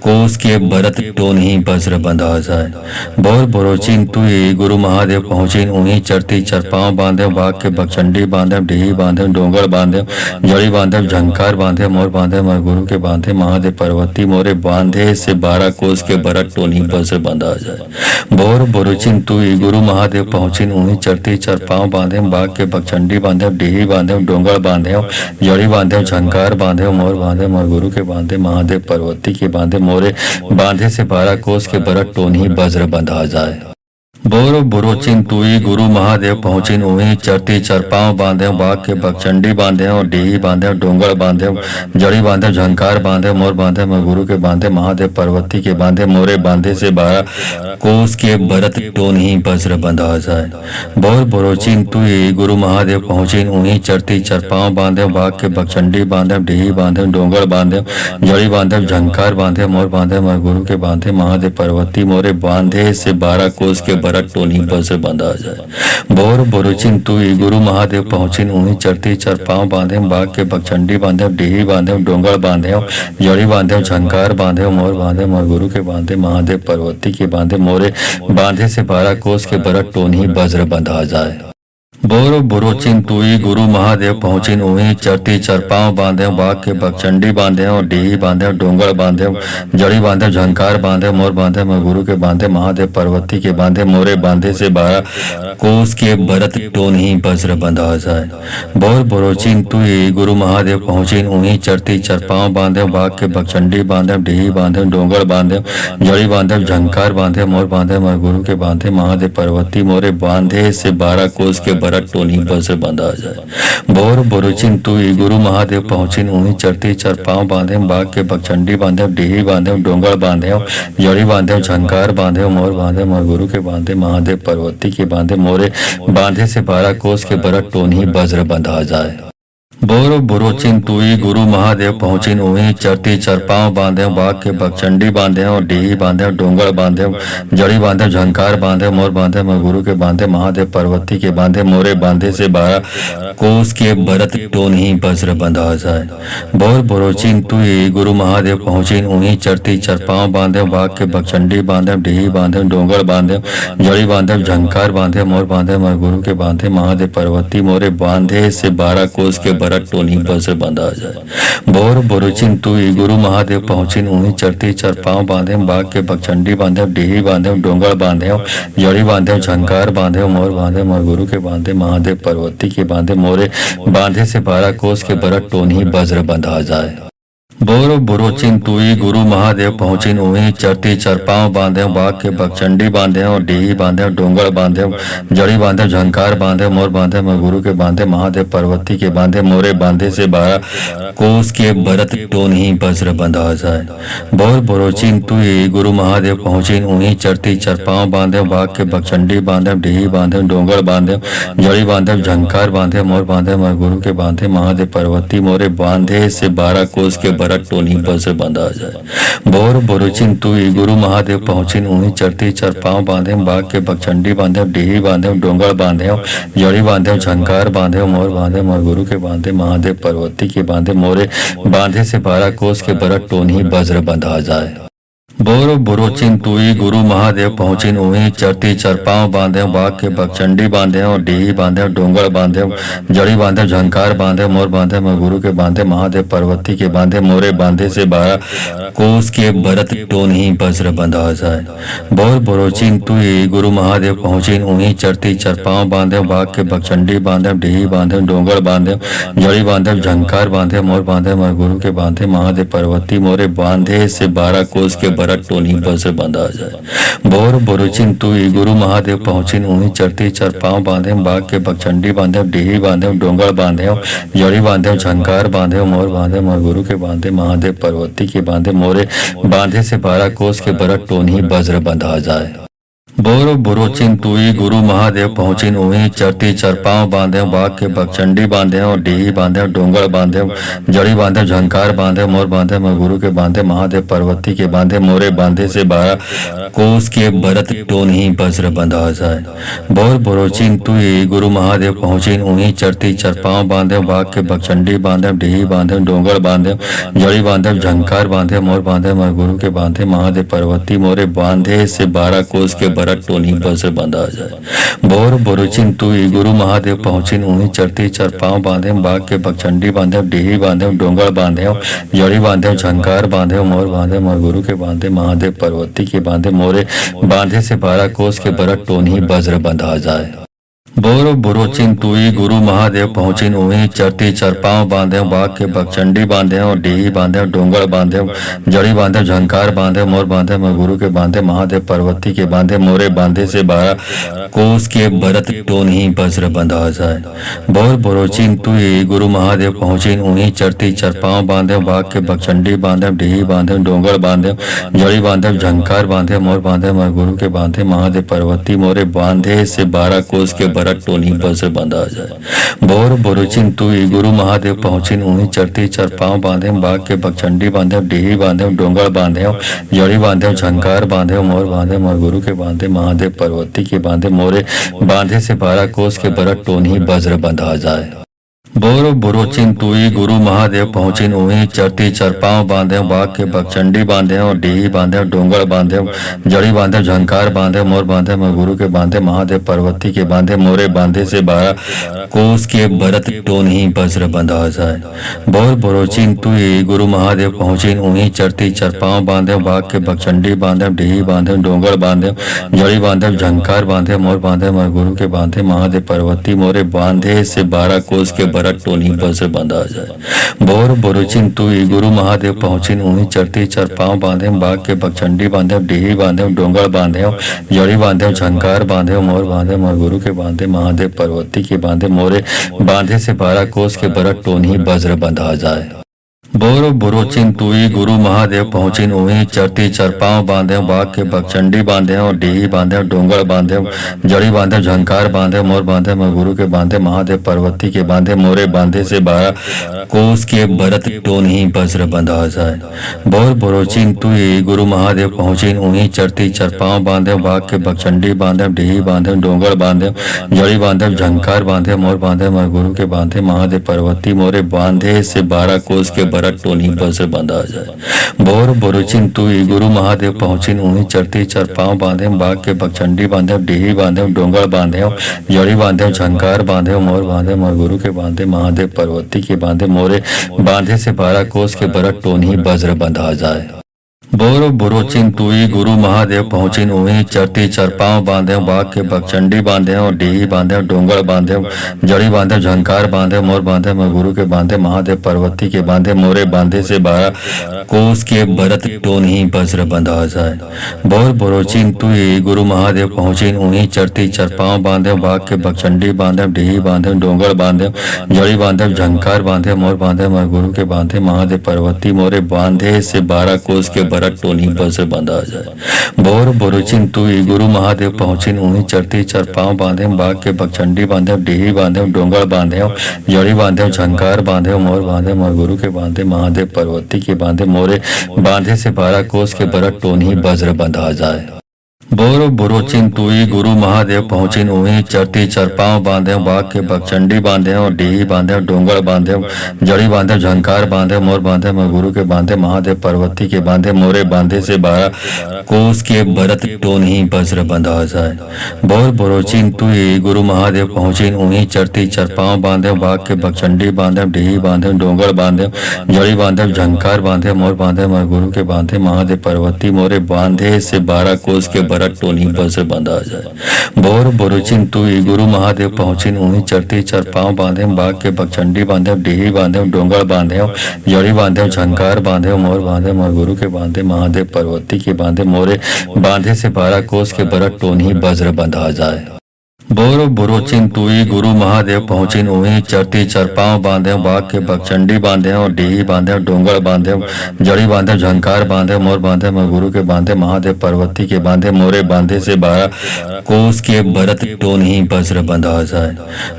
कोस के भरत टोन ही वज्र बंधा जाए। बोर बुरो चिंतुई गुरु महादेव पहुँचिन उही चरती चरपाव बांधे बाघ के बकचंडी बांधे डीही बांधे डोंगर बांधे जड़ी बांधे झंकार बांधे मोर बांधे मैं गुरु के बांधे महादेव पार्वती मोरे बांधे से 12 कोस के भरत टोनी से बंधा जाए। बोर बोरुचिन तुई गुरु महादेव पहुँचिन उही चरती चरपाव बांधे बाघ के बकचंडी बांधे डीही बांधे डोंगर बांधे जड़ी बांधे झंकार बांधे मोर बांधे मोर गुरु के बांधे महादेव पार्वती के बांधे मोरे बांधे से 12 कोस के भरत टोनी वज्र बंधा जाए। बोरो बुरो चिंतुई गुरु महादेव पहुँचिन उही चरती चरपाव बांधे बाघ के बकचंडी बांधे और डीही बांधे डोंगर बांधे जड़ी बांधे झंकार बांधे मोर बांधे मैं गुरु के बांधे महादेव पार्वती के बांधे मोरे बांधे से 12 कोस के भरत टोन ही वज्र बंधा जाए। बोर बुरो चिंतुई गुरु महादेव पहुँचिन उही चरती चरपाव बांधे बाघ के बकचंडी बांधे डीही बांधे डोंगर बांधे जड़ी बांधे झंकार बांधे मोर बांधे मैं गुरु के बांधे महादेव पार्वती मोरे बांधे से 12 कोस के भरत टोनी से बंधा जाए। बोर बोरुचिन तुई गुरु महादेव पहुँचिन उही चरती चरपाव बांधे बाघ के बकचंडी बांधे डीही बांधे डोंगर बांधे जड़ी बांधे झंकार बांधे मोर बांधे मोर गुरु के बांधे महादेव पार्वती के बांधे मोरे बांधे से 12 कोस के भरत टोनी वज्र बंधा जाए। बोरो बुरोचिन तुई गुरु महादेव पहुँचिन उही चरती चरपाव बांधे बाग के बकचंडी बांधे डीही बांधे डोंगर बांधे जड़ी बांधे झंकार बांधे मोर बांधे मैं गुरु के बांधे महादेव पर्वती के बांधे मोरे बांधे से 12 कोस के भरत टोन ही वज्र बंधा जाए। बोर बुरोचिन तुई गुरु महादेव पहुँचिन उही चरती चरपाव बांधे बाग के बकचंडी बांधे डीही बांधे डोंगर बांधे जड़ी बांधे झंकार बांधे मोर बांधे मैं गुरु के बांधे महादेव पर्वती मोरे बांधे से 12 कोस के भरत टोनी पर से बंधा जाए। बोर बुरुचिन तुई गुरु महादेव पहुँचिन उही चरती चरपाव बांधे बाग के बकचंडी बांधे डीही बांधे डोंगर बांधे जड़ी बांधे झंकार बांधे मोर बांधे मोर गुरु के बांधे महादेव पर्वती के बांधे मोरे बांधे से 12 कोस के भरत टोनी वज्र बंधा जाए। बोर बुरोचिन तुई गुरु महादेव पहुँचिन उही चरती चरपाव बांधे बाग के बकचंडी बांधे डीही बांधे डोंगर बांधे जड़ी बांधे झंकार बांधे मोर बांधे मैं गुरु के बांधे महादेव पर्वती के बांधे मोरे बांधे से 12 कोस के भरत टोन ही वज्र बंधा जाए। बोर बुरोचिन तुई गुरु महादेव पहुँचिन उही चरती चरपाव बांधे बाग के बकचंडी बांधे डीही बांधे डोंगर बांधे जड़ी बांधे झंकार बांधे मोर बांधे मैं गुरु के बांधे महादेव पर्वती मोरे बांधे से 12 कोस के भरत टोनी पर से बंधा जाए। बोर बुरुचिन तुई गुरु महादेव पहुँचिन उही चरती चरपाव बांधे बाग के बकचंडी बांधे डीही बांधे डोंगर बांधे जड़ी बांधे झंकार बांधे मोर बांधे मोर गुरु के बांधे महादेव पर्वती के बांधे मोरे बांधे से 12 कोस के भरत टोनी वज्र बंधा जाए। बोर बुरोचिन तुई गुरु महादेव पहुँचिन उही चरती चरपाव बांधे बाग के बकचंडी बांधे डीही बांधे डोंगर बांधे जड़ी बांधे झंकार बांधे मोर बांधे मैं गुरु के बांधे महादेव पर्वती के बांधे मोरे बांधे से 12 कोस के भरत टोन ही वज्र बंधा जाए। बोर बुरोचिन तुई गुरु महादेव पहुँचिन उही चरती चरपाव बांधे बाग के बकचंडी बांधे डीही बांधे डोंगर बांधे जड़ी बांधे झंकार बांधे मोर बांधे मैं गुरु के बांधे महादेव पर्वती मोरे बांधे से 12 कोस के भरत टोनी पर से बंधा जाए। बोर बुरुचिन तुई गुरु महादेव पहुँचिन उही चरती चरपाव बांधे बाग के बकचंडी बांधे डीही बांधे डोंगर बांधे जड़ी बांधे झंकार बांधे मोर बांधे मोर गुरु के बांधे महादेव पर्वती के बांधे मोरे बांधे से 12 कोस के भरत टोनी वज्र बंधा जाए। बोर बुरोचिन तुई गुरु महादेव पहुँचिन उही चरती चरपाव बांधे बाग के बकचंडी बांधे डीही बांधे डोंगर बांधे जड़ी बांधे झंकार बांधे मोर बांधे मैं गुरु के बांधे महादेव पर्वती के बांधे मोरे बांधे से 12 कोस के भरत टोन ही वज्र बंधा जाए। बोर बुरोचिन तुई गुरु महादेव पहुँचिन उही चरती चरपाव बांधे बाग के बकचंडी बांधे डीही बांधे डोंगर बांधे जड़ी बांधे झंकार बांधे मोर बांधे मैं गुरु के बांधे महादेव पर्वती मोरे बांधे से 12 कोस के भरत टोनी पर से बंधा जाए। बोर बुरुचिन तुई गुरु महादेव पहुँचिन उही चरती चरपाव बांधे बाग के बकचंडी बांधे डीही बांधे डोंगर बांधे जड़ी बांधे झंकार बांधे मोर बांधे मोर गुरु के बांधे महादेव पर्वती के बांधे मोरे बांधे से 12 कोस के भरत टोनी वज्र बंधा जाए। बोर बुरोचिन तुई गुरु महादेव पहुँचिन उही चरती चरपाव बांधे बाग के बकचंडी बांधे डीही बांधे डोंगर बांधे जड़ी बांधे झंकार बांधे मोर बांधे मैं गुरु के बांधे महादेव पर्वती के बांधे मोरे बांधे से 12 कोस के भरत टोन ही वज्र बंधा जाए। बोर बुरोचिन तुई गुरु महादेव पहुँचिन उही चरती चरपाव बांधे बाग के बकचंडी बांधे डीही बांधे डोंगर बांधे जड़ी बांधे झंकार बांधे मोर बांधे मैं गुरु के बांधे महादेव पर्वती मोरे बांधे से 12 कोस के भरत टोनी पर से बंधा जाए। बोर बुरुचिन तुई गुरु महादेव पहुँचिन उही चरती चरपाव बांधे बाग के बकचंडी बांधे डीही बांधे डोंगर बांधे जड़ी बांधे झंकार बांधे मोर बांधे मोर गुरु के बांधे महादेव पर्वती के बांधे मोरे बांधे से 12 कोस के भरत टोनी वज्र बंधा जाए। बोर बुरोचिन तुई गुरु महादेव पहुँचिन उही चरती चरपाव बांधे बाग के बकचंडी बांधे डीही बांधे डोंगर बांधे जड़ी बांधे झंकार बांधे मोर बांधे मैं गुरु के बांधे महादेव पर्वती के बांधे मोरे बांधे से 12 कोस के भरत टोन ही वज्र बंधा जाए। बोर बुरोचिन तुई गुरु महादेव पहुँचिन उही चरती चरपाव बांधे बाग के बकचंडी बांधे डीही बांधे डोंगर बांधे जड़ी बांधे झंकार बांधे मोर बांधे मैं गुरु के बांधे महादेव पर्वती मोरे बांधे से 12 कोस के भरत टोनी पर से बंधा जाए। बोर बुरुचिन तुई गुरु महादेव पहुँचिन उही चरती चरपाव बांधे बाग के बकचंडी बांधे डीही बांधे डोंगर बांधे जड़ी बांधे झंकार बांधे मोर बांधे मोर गुरु के बांधे महादेव पर्वती के बांधे मोरे बांधे से 12 कोस के भरत टोनी वज्र बंधा जाए। बोरो बुरोचिन तुई गुरु महादेव पहुँचिन उही चरती चरपाव बांधे बाग के बकचंडी बांधे डीही बांधे डोंगर बांधे जड़ी बांधे झंकार बांधे मोर बांधे मैं गुरु के बांधे महादेव पर्वती के बांधे मोरे बांधे से 12 कोस के भरत टोन ही वज्र बंधा जाए। बोर बुरोचिन तुई गुरु महादेव पहुँचिन उही चरती चरपाव बांधे बाग के बकचंडी बांधे डीही बांधे डोंगर बांधे जड़ी बांधे झंकार बांधे मोर बांधे मैं गुरु के बांधे महादेव पर्वती मोरे बांधे से 12 कोस के भरत टोनी पर से बंधा जाए। बोर बुरुचिन तुई गुरु महादेव पहुँचिन उन्हीं चरती चरपाव बांधे बाग के बकचंडी बांधे डीही बांधे डोंगर बांधे जड़ी बांधे झंकार बांधे मोर बांधे मोर गुरु के बांधे महादेव पर्वती के बांधे मोरे बांधे से 12 कोस के भरत टोनी वज्र बंधा जाए। बोर बुरोचिन तुई गुरु महादेव पहुँचिन उही चरती चरपाव बांधे बाग के बकचंडी बांधे डीही बांधे डोंगर बांधे जड़ी बांधे झंकार बांधे मोर बांधे मैं गुरु के बांधे महादेव पर्वती के बांधे मोरे बांधे से 12 कोस के भरत टोन ही वज्र बंधा जाए। बोर बुरोचिन तुई गुरु महादेव पहुँचिन उही चरती चरपाव बांधे बाग के बकचंडी बांधे डीही बांधे डोंगर बांधे जड़ी बांधे झंकार बांधे मोर बांधे मैं गुरु के बांधे महादेव पर्वती मोरे बांधे से 12 कोस के टोनी पर से बंधा जाए। बोर बुरुचिन तुई गुरु महादेव पहुँचिन उन्हीं चरती चरपाव बांधे बाग के बकचंडी बांधे डीही बांधे डोंगर बांधे जड़ी बांधे झंकार बांधे मोर बांधे मोर गुरु के बांधे महादेव पर्वती के बांधे मोरे बांधे से 12 कोस के भरत टोनी वज्र बंधा जाए। बोर बुरोचिन तुई गुरु महादेव पहुँचिन उही चरती चरपाव बांधे बाग के बकचंडी बांधे डीही बांधे डोंगर बांधे जड़ी बांधे झंकार बांधे मोर बांधे मैं गुरु के बांधे महादेव पर्वती के बांधे मोरे बांधे से 12 कोस के भरत टोन ही वज्र बंधा जाए। बोर बुरोचिन तुई गुरु महादेव पहुँचिन उही चरती चरपाव बांधे बाग के बकचंडी बांधे डीही बांधे डोंगर बांधे जड़ी बांधे झंकार बांधे मोर बांधे मैं गुरु के बांधे महादेव पर्वती मोरे बांधे से 12 कोस के भरत टोनी पर से बंधा जाए। बोर बुरुचिन तुई गुरु महादेव पहुँचिन उन्हीं चरती चरपाव बांधे बाग के बकचंडी बांधे डीही बांधे डोंगर बांधे जड़ी बांधे झंकार बांधे मोर बांधे मोर गुरु के बांधे महादेव पर्वती के बांधे मोरे बांधे से 12 कोस के भरत टोनी वज्र बंधा जाए। बोर बुरोचिन तुई गुरु महादेव पहुँचिन उही चरती चरपाव बांधे बाग के बकचंडी बांधे डीही बांधे डोंगर बांधे जड़ी बांधे झंकार बांधे मोर बांधे मैं गुरु के बांधे महादेव पर्वती के बांधे मोरे बांधे से 12 कोस के भरत टोन ही वज्र बंधा जाए। बोर बुरोचिन तुई गुरु महादेव पहुँचिन उही चरती चरपाव बांधे बाग के बकचंडी बांधे डीही बांधे डोंगर बांधे जड़ी बांधे झंकार बांधे मोर बांधे मैं गुरु के बांधे महादेव पर्वती मोरे बांधे से 12 कोस के भरत टोनी पर से बंधा जाए। बोर बुरुचिन तुई गुरु महादेव पहुँचिन उन्हीं चरती चरपाव बांधे बाग के बकचंडी बांधे डीही बांधे डोंगर बांधे जड़ी बांधे झंकार बांधे मोर बांधे मोर गुरु के बांधे महादेव पर्वती के बांधे मोरे बांधे से 12 कोस के भरत टोनी वज्र बंधा जाए। बोर बुरोचिन तुई गुरु महादेव पहुँचिन उही चरती चरपाव बांधे बाग के बकचंडी बांधे डीही बांधे डोंगर बांधे जड़ी बांधे झंकार बांधे मोर बांधे मैं गुरु के बांधे महादेव पर्वती के बांधे मोरे बांधे से 12 कोस के भरत टोन ही वज्र बंधा जाए।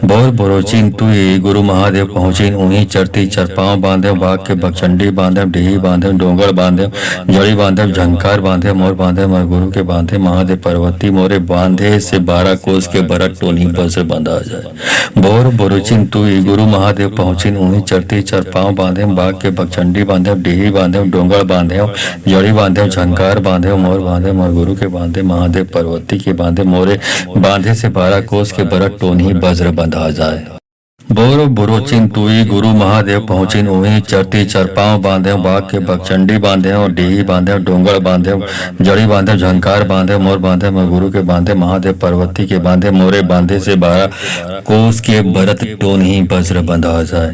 बोर बुरोचिन तुई गुरु महादेव पहुँचिन उही चरती चरपाव बांधे बाग के बकचंडी बांधे डीही बांधे डोंगर बांधे जड़ी बांधे झंकार बांधे मोर बांधे मैं गुरु के बांधे महादेव पर्वती मोरे बांधे से 12 कोस के भरत टोनी पर से बंधा जाए। बोर बुरुचिन तुई गुरु महादेव पहुँचिन उन्हीं चरती चरपाव बांधे बाग के बकचंडी बांधे डीही बांधे डोंगर बांधे जड़ी बांधे झंकार बांधे मोर बांधे मोर गुरु के बांधे महादेव पर्वती के बांधे मोरे बांधे से 12 कोस के भरत टोनी वज्र बंधा जाए। बोर बुरोचिन तुई गुरु महादेव पहुँचिन उही चरती चरपाव बांधे बाग के बकचंडी बांधे डीही बांधे डोंगर बांधे जड़ी बांधे झंकार बांधे मोर बांधे मैं गुरु के बांधे महादेव पर्वती के बांधे मोरे बांधे से 12 कोस के भरत टोन ही वज्र बंधा जाए।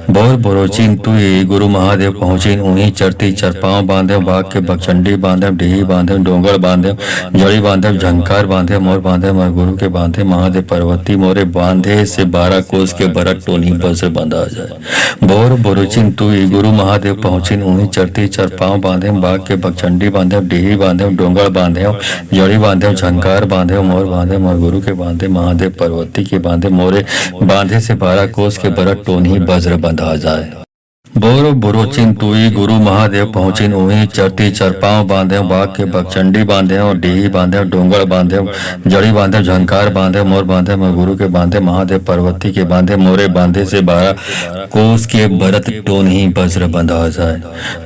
बोर बुरोचिन तुई गुरु महादेव पहुँचिन उही चरती चरपाव बांधे बाग के बकचंडी बांधे डीही बांधे डोंगर बांधे जड़ी बांधे झंकार बांधे मोर बांधे मैं गुरु के बांधे महादेव पर्वती मोरे बांधे से 12 कोस के भरत टोनी पर से बंधा जाए। बोर बुरुचिन तुई गुरु महादेव पहुँचिन उन्हीं चरती चरपाव बांधे बाग के बकचंडी बांधे डीही बांधे डोंगर बांधे जड़ी बांधे झंकार बांधे मोर बांधे मोर गुरु के बांधे महादेव पर्वती के बांधे मोरे बांधे से 12 कोस के भरत टोनी वज्र बंधा जाए। बोरो बुरो चिंतुई गुरु महादेव पहुँचिन उही चरती चरपाव बांधे बाघ के बकचंडी बांधे और डीही बांधे डोंगर बांधे जड़ी बांधे झंकार बांधे मोर बांधे मैं गुरु के बांधे महादेव पार्वती के बांधे मोरे बांधे से 12 कोस के भरत टोन ही वज्र बंधा जाए।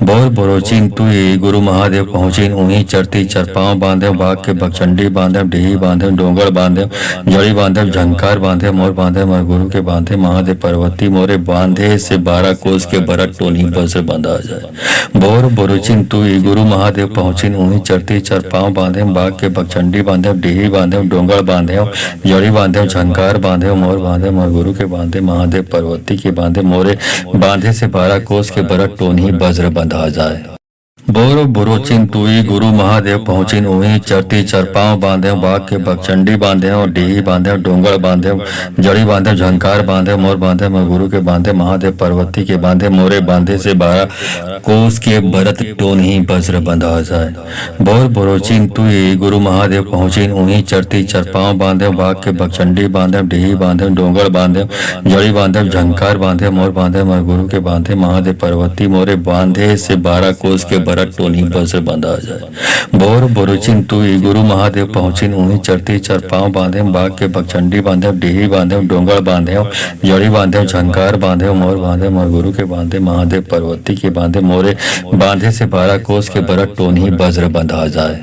बोर बुरो चिंतुई गुरु महादेव पहुँचिन उही चरती चरपाव बांधे बाघ के बकचंडी बांधे डीही बांधे डोंगर बांधे जड़ी बांधे झंकार बांधे मोर बांधे मैं गुरु के बांधे महादेव पार्वती मोरे बांधे से 12 कोस के टोनी बस से बंधा जाए। बोर बोरुचिन तुई गुरु महादेव पहुँचिन उही चरती चरपाव बांधे बाघ के बकचंडी बांधे डीही बांधे डोंगर बांधे जड़ी बांधे झंकार बांधे मोर बांधे मोर गुरु के बांधे महादेव पार्वती के बांधे मोरे बांधे से 12 कोस के बरत टोनी वज्र बंधा जाए। बोरो बुरो चिंतुई गुरु महादेव पहुँचिन उही चरती चरपाव बांधे बाघ के बकचंडी बांधे और डीही बांधे डोंगर बांधे जड़ी बांधे झंकार बांधे मोर बांधे मैं गुरु के बांधे महादेव पार्वती के बांधे मोरे बांधे से 12 कोस के भरत टोन ही वज्र बंधा जाए। बोर बुरो चिंतुई गुरु महादेव पहुँचिन उही चरती चरपाव बांधे बाघ के बकचंडी बांधे डीही बांधे डोंगर बांधे जड़ी बांधे झंकार बांधे मोर बांधे मैं गुरु के बांधे महादेव पार्वती मोरे बांधे से 12 कोस के टोनी बस से बंधा जाए। बोर बोरुचिन तुई गुरु महादेव पहुँचिन उही चरती चरपाव बांधे बाघ के बकचंडी बांधे डीही बांधे डोंगर बांधे जड़ी बांधे झंकार बांधे मोर बांधे मोर गुरु के बांधे महादेव पार्वती के बांधे मोरे बांधे से 12 कोस के भरत टोनी वज्र बंधा जाए।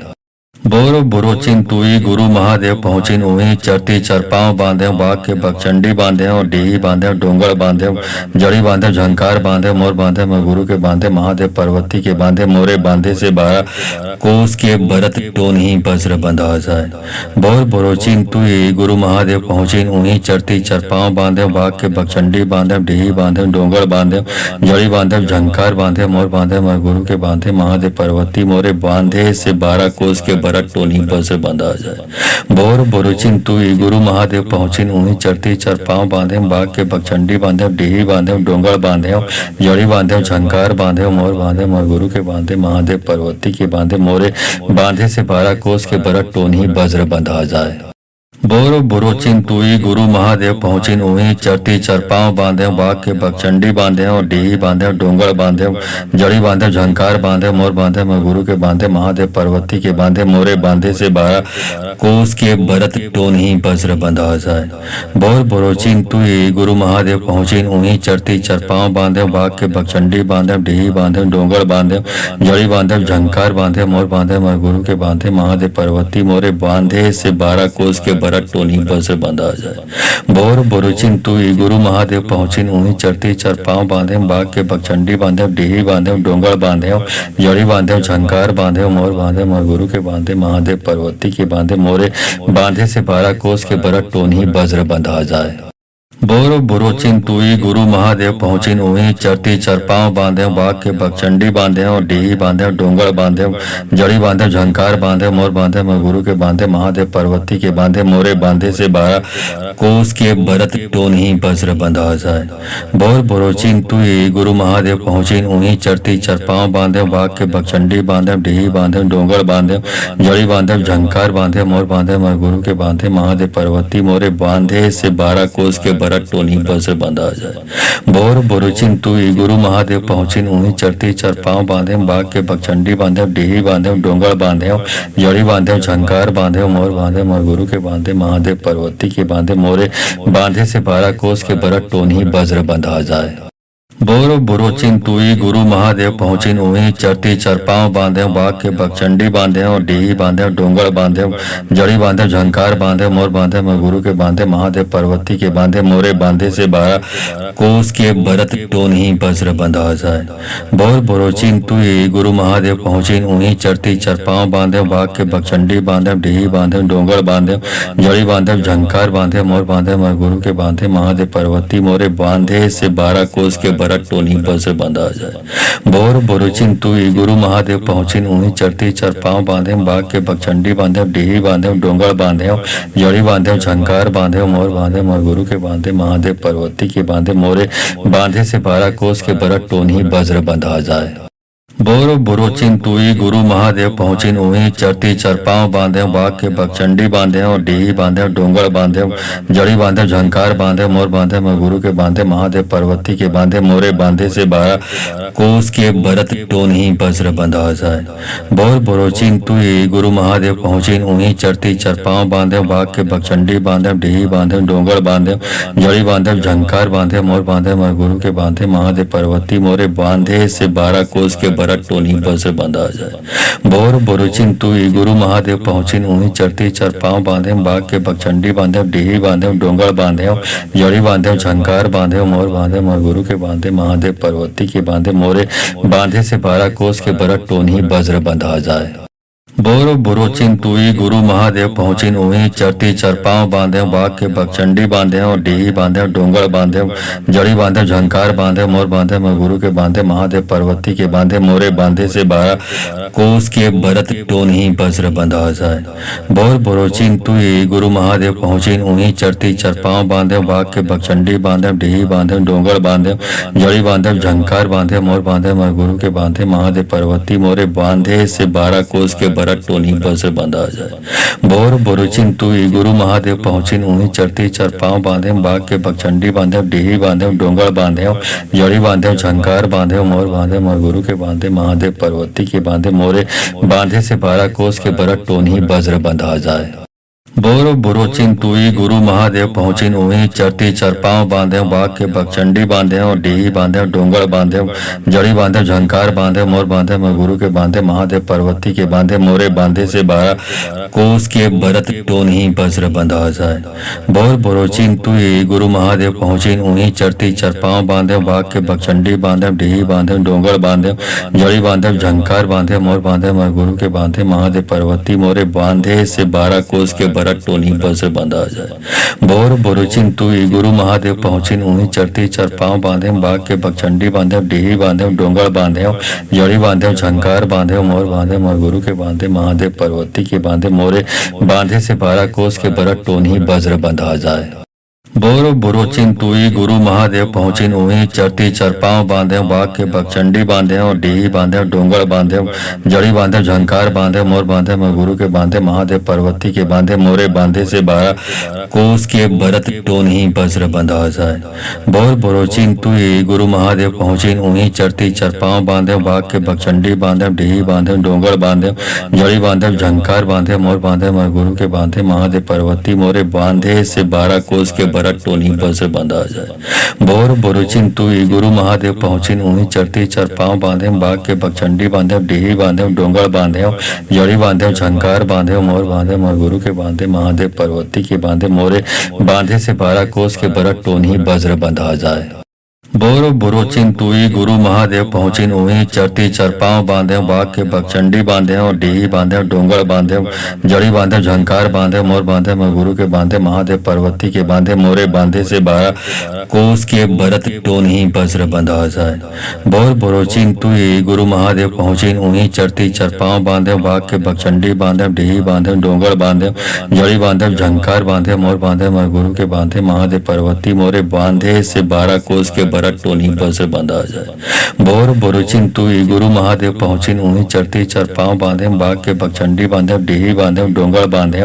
बोरो बुरो चिंतुई गुरु महादेव पहुँचिन उही चरती चरपाव बांधे बाघ के बकचंडी बांधे और डीही बांधे डोंगर बांधे जड़ी बांधे झंकार बांधे मोर बांधे मैं गुरु के बांधे महादेव पार्वती के बांधे मोरे बांधे से 12 कोस के भरत टोन ही वज्र बंधा जाए। बोर बुरो चिंतुई गुरु महादेव पहुँचिन उही चरती चरपाव बांधे बाघ के बकचंडी बांधे डीही बांधे डोंगर बांधे जड़ी बांधे झंकार बांधे मोर बांधे मैं गुरु के बांधे महादेव पार्वती मोरे बांधे से 12 कोस के टोनी बस से बंधा जाए। बोर बोरुचिन तुई गुरु महादेव पहुँचिन उही चरती चरपाव बांधे बाघ के बकचंडी बांधे डीही बांधे डोंगर बांधे जड़ी बांधे झंकार बांधे मोर बांधे मोर गुरु के बांधे महादेव पार्वती के बांधे मोरे बांधे से 12 कोस के भरत टोनी वज्र बंधा जाए। बोरो बुरो चिंतुई गुरु महादेव पहुँचिन उही चरती चरपाव बांधे बाघ के बकचंडी बांधे और डीही बांधे डोंगर बांधे जड़ी बांधे झंकार बांधे मोर बांधे मैं गुरु के बांधे महादेव पार्वती के बांधे मोरे बांधे से 12 कोस के भरत टोन ही वज्र बंधा जाए। बोर बुरो चिंतुई गुरु महादेव पहुँचिन उही चरती चरपाव बांधे बाघ के बकचंडी बांधे डीही बांधे डोंगर बांधे जड़ी बांधे झंकार बांधे मोर बांधे मैं गुरु के बांधे महादेव पार्वती मोरे बांधे से 12 कोस के टोनी बस से बंधा जाए। बोर बोरुचिन तुई गुरु महादेव पहुँचिन उही चरती चरपाव बांधे बाघ के बकचंडी बांधे डीही बांधे डोंगर बांधे जड़ी बांधे झंकार बांधे मोर बांधे मोर गुरु के बांधे महादेव पार्वती के बांधे मोरे बांधे से 12 कोस के भरत टोनी वज्र बंधा जाए। बोरो बुरो चिंतुई गुरु महादेव पहुँचिन उही चरती चरपाव बांधे बाघ के बकचंडी बांधे और डीही बांधे डोंगर बांधे जड़ी बांधे झंकार बांधे मोर बांधे मैं गुरु के बांधे महादेव पार्वती के बांधे मोरे बांधे से 12 कोस के भरत टोन ही वज्र बंधा जाए। बोर बुरो चिंतुई गुरु महादेव पहुँचिन उही चरती चरपाव बांधे बाघ के बकचंडी बांधे डीही बांधे डोंगर बांधे जड़ी बांधे झंकार बांधे मोर बांधे मैं गुरु के बांधे महादेव पार्वती मोरे बांधे से 12 कोस के भरत टोनी बस से बंधा जाए। बोर बोरुचिन तुई गुरु महादेव पहुँचिन उही चरती चरपाव बांधे बाघ के बकचंडी बांधे डीही बांधे डोंगर बांधे जड़ी बांधे झंकार बांधे मोर बांधे मोर गुरु के बांधे महादेव पार्वती के बांधे मोरे बांधे से 12 कोस के भरत टोनी वज्र बंधा जाए। बोरो बुरो चिंतुई गुरु महादेव पहुँचिन उही चरती चरपाव बांधे बाघ के बकचंडी बांधे और डीही बांधे डोंगर बांधे जड़ी बांधे झंकार बांधे मोर बांधे मैं गुरु के बांधे महादेव पार्वती के बांधे मोरे बांधे से 12 कोस के भरत टोन ही वज्र बंधा जाए। बोर बुरो चिंतुई गुरु महादेव पहुँचिन उही चरती चरपाव बांधे बाघ के बकचंडी बांधे डीही बांधे डोंगर बांधे जड़ी बांधे झंकार बांधे मोर बांधे मैं गुरु के बांधे महादेव पार्वती मोरे बांधे से 12 कोस के भरत टोनी बस से बंधा जाए। बोर बोरुचिन तुई गुरु महादेव पहुँचिन उही चरती चरपाव बांधे बाघ के बकचंडी बांधे डीही बांधे डोंगर बांधे जड़ी बांधे झंकार बांधे मोर बांधे मोर गुरु के बांधे महादेव पार्वती के बांधे मोरे बांधे से 12 कोस के भरत टोनी वज्र बंधा जाए। बोरो बुरो चिंतुई गुरु महादेव पहुँचिन उही चरती चरपाव बांधे बाघ के बकचंडी बांधे और डीही बांधे डोंगर बांधे जड़ी बांधे झंकार बांधे मोर बांधे मैं गुरु के बांधे महादेव पार्वती के बांधे मोरे बांधे से 12 कोस के भरत टोन ही वज्र बंधा जाए। बोर बुरो चिंतुई गुरु महादेव पहुँचिन उही चरती चरपाव बांधे बाघ के बकचंडी बांधे डीही बांधे डोंगर बांधे जड़ी बांधे झंकार बांधे मोर बांधे मैं गुरु के बांधे महादेव पार्वती मोरे बांधे से 12 कोस के टोनी बस बंधा जाए। बोर बोरुचिन तुई गुरु महादेव पहुँचिन उही चरती चरपाव बांधे बाघ के बकचंडी बांधे डीही बांधे डोंगर बांधे जड़ी बांधे झंकार बांधे मोर बांधे मोर गुरु के बांधे महादेव पार्वती के बांधे मोरे बांधे से 12 कोस के बरट टोनी वज्र बंधा जाए। बोर बुरो चिंतुई गुरु महादेव पहुँचिन उही चरती चरपाव बांधे बाघ के बकचंडी बांधे और डीही बांधे डोंगर बांधे जड़ी बांधे झंकार बांधे मोर बांधे मैं गुरु के बांधे महादेव पार्वती के बांधे मोरे बांधे से 12 कोस के भरत टोन ही वज्र बंधा जाए। बोर बुरो चिंतुई गुरु महादेव पहुँचिन उही चरती चरपाव बांधे बाघ के बकचंडी बांधे डीही बांधे डोंगर बांधे जड़ी बांधे झंकार बांधे मोर बांधे मैं गुरु के बांधे महादेव पार्वती मोरे बांधे से 12 कोस के टोनी बस बंधा जाए। बोर बोरुचिन तुई गुरु महादेव पहुँचिन उही चरती चरपाव बांधे बाघ के बकचंडी बांधे डीही बांधे डोंगर बांधे जड़ी बांधे झंकार बांधे मोर बांधे मोर गुरु के बांधे महादेव पार्वती के बांधे मोरे बांधे से 12 कोस के बरट टोनी वज्र बंधा जाए। बोर बुरो चिंतुई गुरु महादेव पहुँचिन उही चरती चरपाव बांधे बाघ के बकचंडी बांधे और डीही बांधे डोंगर बांधे जड़ी बांधे झंकार बांधे मोर बांधे मैं गुरु के बांधे महादेव पार्वती के बांधे मोरे बांधे से 12 कोस के भरत टोन ही वज्र बंधा जाए। बोर बुरो चिंतुई गुरु महादेव पहुँचिन उही चरती चरपाव बांधे बाघ के बकचंडी बांधे डीही बांधे डोंगर बांधे जड़ी बांधे झंकार बांधे मोर बांधे मैं गुरु के बांधे महादेव पार्वती मोरे बांधे से 12 कोस के टोनी बस बंधा जाए। बोर बोरुचिन तुई गुरु महादेव पहुँचिन उही चरती चरपाव बांधे बाघ के बकचंडी बांधे डीही बांधे डोंगर बांधे जड़ी बांधे झंकार बांधे मोर बांधे मोर गुरु के बांधे महादेव पार्वती के बांधे मोरे बांधे से 12 कोस के बरट टोनी वज्र बंधा जाए। बोर बुरो चिंतुई गुरु महादेव पहुँचिन उही चरती चरपाव बांधे बाघ के बकचंडी बांधे और डीही बांधे डोंगर बांधे जड़ी बांधे झंकार बांधे मोर बांधे मैं गुरु के बांधे महादेव पार्वती के बांधे मोरे बांधे से 12 कोस के भरत टोन ही वज्र बंधा जाए। बोर बुरो चिंतुई गुरु महादेव पहुँचिन उही चरती चरपाव बांधे बाघ के बकचंडी बांधे डीही बांधे डोंगर बांधे जड़ी बांधे झंकार बांधे मोर बांधे मैं गुरु के बांधे महादेव पार्वती मोरे बांधे से 12 कोस के टोनी बस बंधा जाए। बोर बोरुचिन तुई गुरु महादेव पहुँचिन उही चरती चरपाव बांधे बाघ के बकचंडी बांधे डीही बांधे डोंगर बांधे जड़ी बांधे झंकार बांधे मोर बांधे मोर गुरु के बांधे महादेव पार्वती के बांधे मोरे बांधे से 12 कोस के बरट टोनी वज्र बंधा जाए। बोर बुरो चिंतुई गुरु महादेव पहुँचिन उही चरती चरपाव बांधे बाघ के बकचंडी बांधे और डीही बांधे डोंगर बांधे जड़ी बांधे झंकार बांधे मोर बांधे मैं गुरु के बांधे महादेव पार्वती के बांधे मोरे बांधे से 12 कोस के भरत टोन ही वज्र बंधा जाए। बोर बुरो चिंतुई गुरु महादेव पहुँचिन उही चरती चरपाव बांधे बाघ के बकचंडी बांधे डीही बांधे डोंगर बांधे जड़ी बांधे झंकार बांधे मोर बांधे मैं गुरु के बांधे महादेव पार्वती मोरे बांधे से 12 कोस के टोनी बस बंधा जाए। बोर बोरुचिन तुई गुरु महादेव पहुँचिन उही चरती चरपाव बांधे बाघ के बकचंडी बांधे डीही बांधे डोंगर बांधे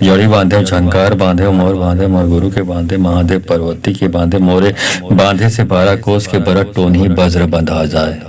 जड़ी बांधे झंकार बांधे मोर बांधे मोर गुरु के बांधे महादेव पार्वती के बांधे मोरे बांधे से 12 कोस के बरट टोनी वज्र बंधा जाए।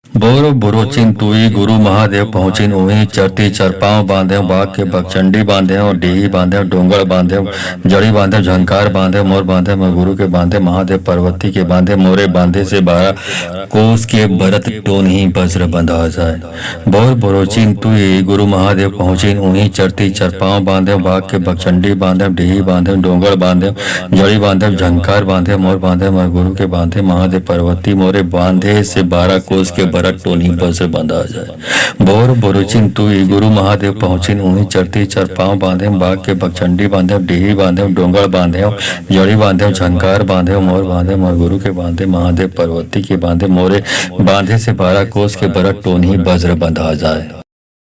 बोर बुरो चिंतुई गुरु महादेव पहुँचिन उही चरती चरपाव बांधे बाघ के बकचंडी बांधे और डीही बांधे डोंगर बांधे जड़ी बांधे झंकार बांधे मोर बांधे मैं गुरु के बांधे महादेव पार्वती के बांधे मोरे बांधे से 12 कोस के भरत टोन ही वज्र बंधा जाए। बोर बुरो चिंतुई गुरु महादेव पहुँचिन उही चरती चरपाव बांधे बाघ के बकचंडी बांधे डीही बांधे डोंगर बांधे जड़ी बांधे झंकार बांधे मोर बांधे मैं गुरु के बांधे महादेव पार्वती मोरे बांधे से 12 कोस के टोनी बस बंधा जाए। बोर बोरुचिन तुई गुरु महादेव पहुँचिन उही चरती चरपाव बांधे बाघ के बकचंडी बांधे डीही बांधे डोंगर बांधे जड़ी बांधे झंकार बांधे मोर बांधे मोर गुरु के बांधे महादेव पार्वती के बांधे मोरे बांधे से 12 कोस के बरट टोनी वज्र बंधा जाए।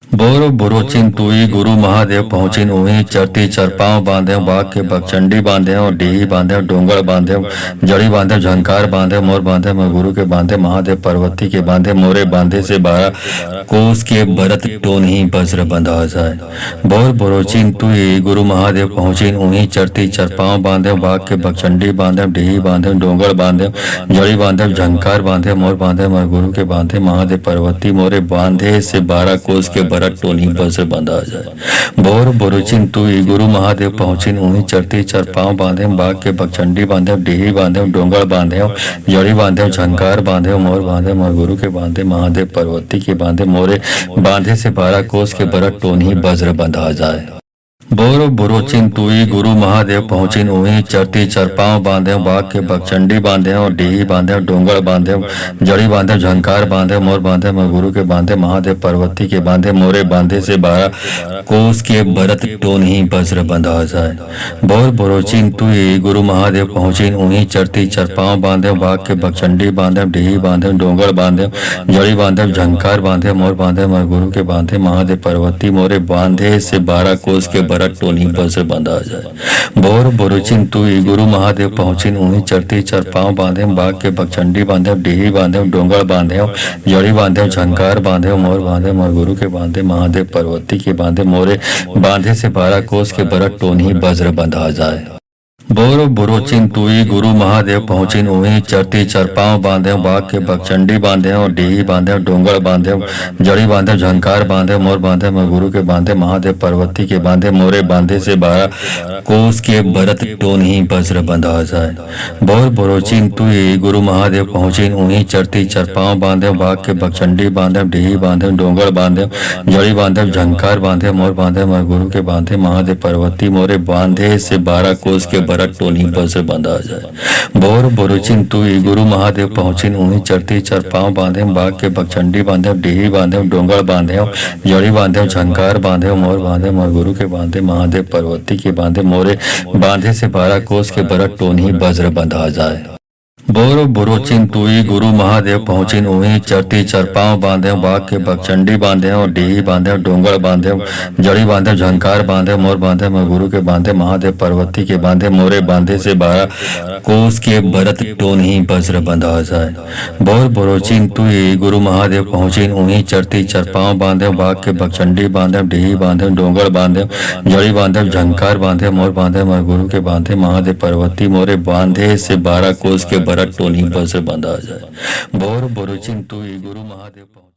बोरो बुरो चिंतुई गुरु महादेव पहुँचिन उही चरती चरपाव बांधे बाघ के बकचंडी बांधे और डीही बांधे डोंगर बांधे जड़ी बांधे झंकार बांधे मोर बांधे मैं गुरु के बांधे महादेव पार्वती के बांधे मोरे बांधे से 12 कोस के भरत टोन ही वज्र बंधा जाए। बोर बुरो चिंतुई गुरु महादेव पहुँचिन उही चरती चरपाव बांधे बाघ के बकचंडी बांधे डीही बांधे डोंगर बांधे जड़ी बांधे झंकार बांधे मोर बांधे मैं गुरु के बांधे महादेव पार्वती मोरे बांधे से 12 कोस के भरत टोनी से बंधा जाए। बोर बोरुचिन तुई गुरु महादेव पहुँचिन उन्हीं चरती चरपाव बांधे बाघ के बकचंडी बांधे डीही बांधे डोंगर बांधे जड़ी बांधे झंकार बांधे मोर बांधे मोर गुरु के बांधे महादेव पार्वती के बांधे मोरे बांधे से 12 कोस के भरत टोनी वज्र बंधा जाए। बोरो बुरो चिंतुई गुरु महादेव पहुँचिन उही चरती चरपाव बांधे बाघ के बकचंडी बांधे और डीही बांधे डोंगर बांधे जड़ी बांधे झंकार बांधे मोर बांधे मैं गुरु के बांधे महादेव पार्वती के बांधे मोरे बांधे से 12 कोस के भरत टोन ही वज्र बंधा जाए। बोर बुरो चिंतुई गुरु महादेव पहुँचिन उही चरती चरपाव बांधे बाघ के बकचंडी बांधे डीही बांधे डोंगर बांधे जड़ी बांधे झंकार बांधे मोर बांधे मैं गुरु के बांधे महादेव पार्वती मोरे बांधे से 12 कोस के भरत टोनी से बंधा जाए। बोर बोरुचिन तुई गुरु महादेव पहुँचिन उन्हीं चरती चरपाव बांधे बाघ के बकचंडी बांधे डीही बांधे डोंगर बांधे जड़ी बांधे झंकार बांधे मोर बांधे मोर गुरु के बांधे महादेव पार्वती के बांधे मोरे बांधे से 12 कोस के भरत टोनी वज्र बंधा जाए। बोरो बुरो चिंतुई गुरु महादेव पहुँचिन उही चरती चरपाव बांधे बाघ के बकचंडी बांधे और डीही बांधे डोंगर बांधे जड़ी बांधे झंकार बांधे मोर बांधे मैं गुरु के बांधे महादेव पार्वती के बांधे मोरे बांधे से 12 कोस के भरत टोन ही वज्र बंधा जाए। बोर बुरो चिंतुई गुरु महादेव पहुँचिन उही चरती चरपाव बांधे बाघ के बकचंडी बांधे डीही बांधे डोंगर बांधे जड़ी बांधे झंकार बांधे मोर बांधे मैं गुरु के बांधे महादेव पार्वती मोरे बांधे से 12 कोस के भरत टोनी से बंधा जाए। बोर बोरुचिन तुई गुरु महादेव पहुँचिन उन्हीं चरती चरपाव बांधे बाघ के बकचंडी बांधे डीही बांधे डोंगर बांधे जड़ी बांधे झंकार बांधे मोर बांधे मोर गुरु के बांधे महादेव पार्वती के बांधे मोरे बांधे से 12 कोस के भरत टोनी वज्र बंधा जाए। बोरो बुरो चिंतुई गुरु महादेव पहुँचिन उही चरती चरपाव बांधे बाघ के बकचंडी बांधे और डीही बांधे डोंगर बांधे जड़ी बांधे झंकार बांधे मोर बांधे मैं गुरु के बांधे महादेव पार्वती के बांधे मोरे बांधे से 12 कोस के भरत टोन ही वज्र बंधा जाए। बोर बुरो चिंतुई गुरु महादेव पहुँचिन उही चरती चरपाव बांधे बाघ के बकचंडी बांधे डीही बांधे डोंगर बांधे जड़ी बांधे झंकार बांधे मोर बांधे मैं गुरु के बांधे महादेव पार्वती मोरे बांधे से 12 कोस के भरत टोनी से बंधा जाए। बोर बोरुचिन तुई गुरु महादेव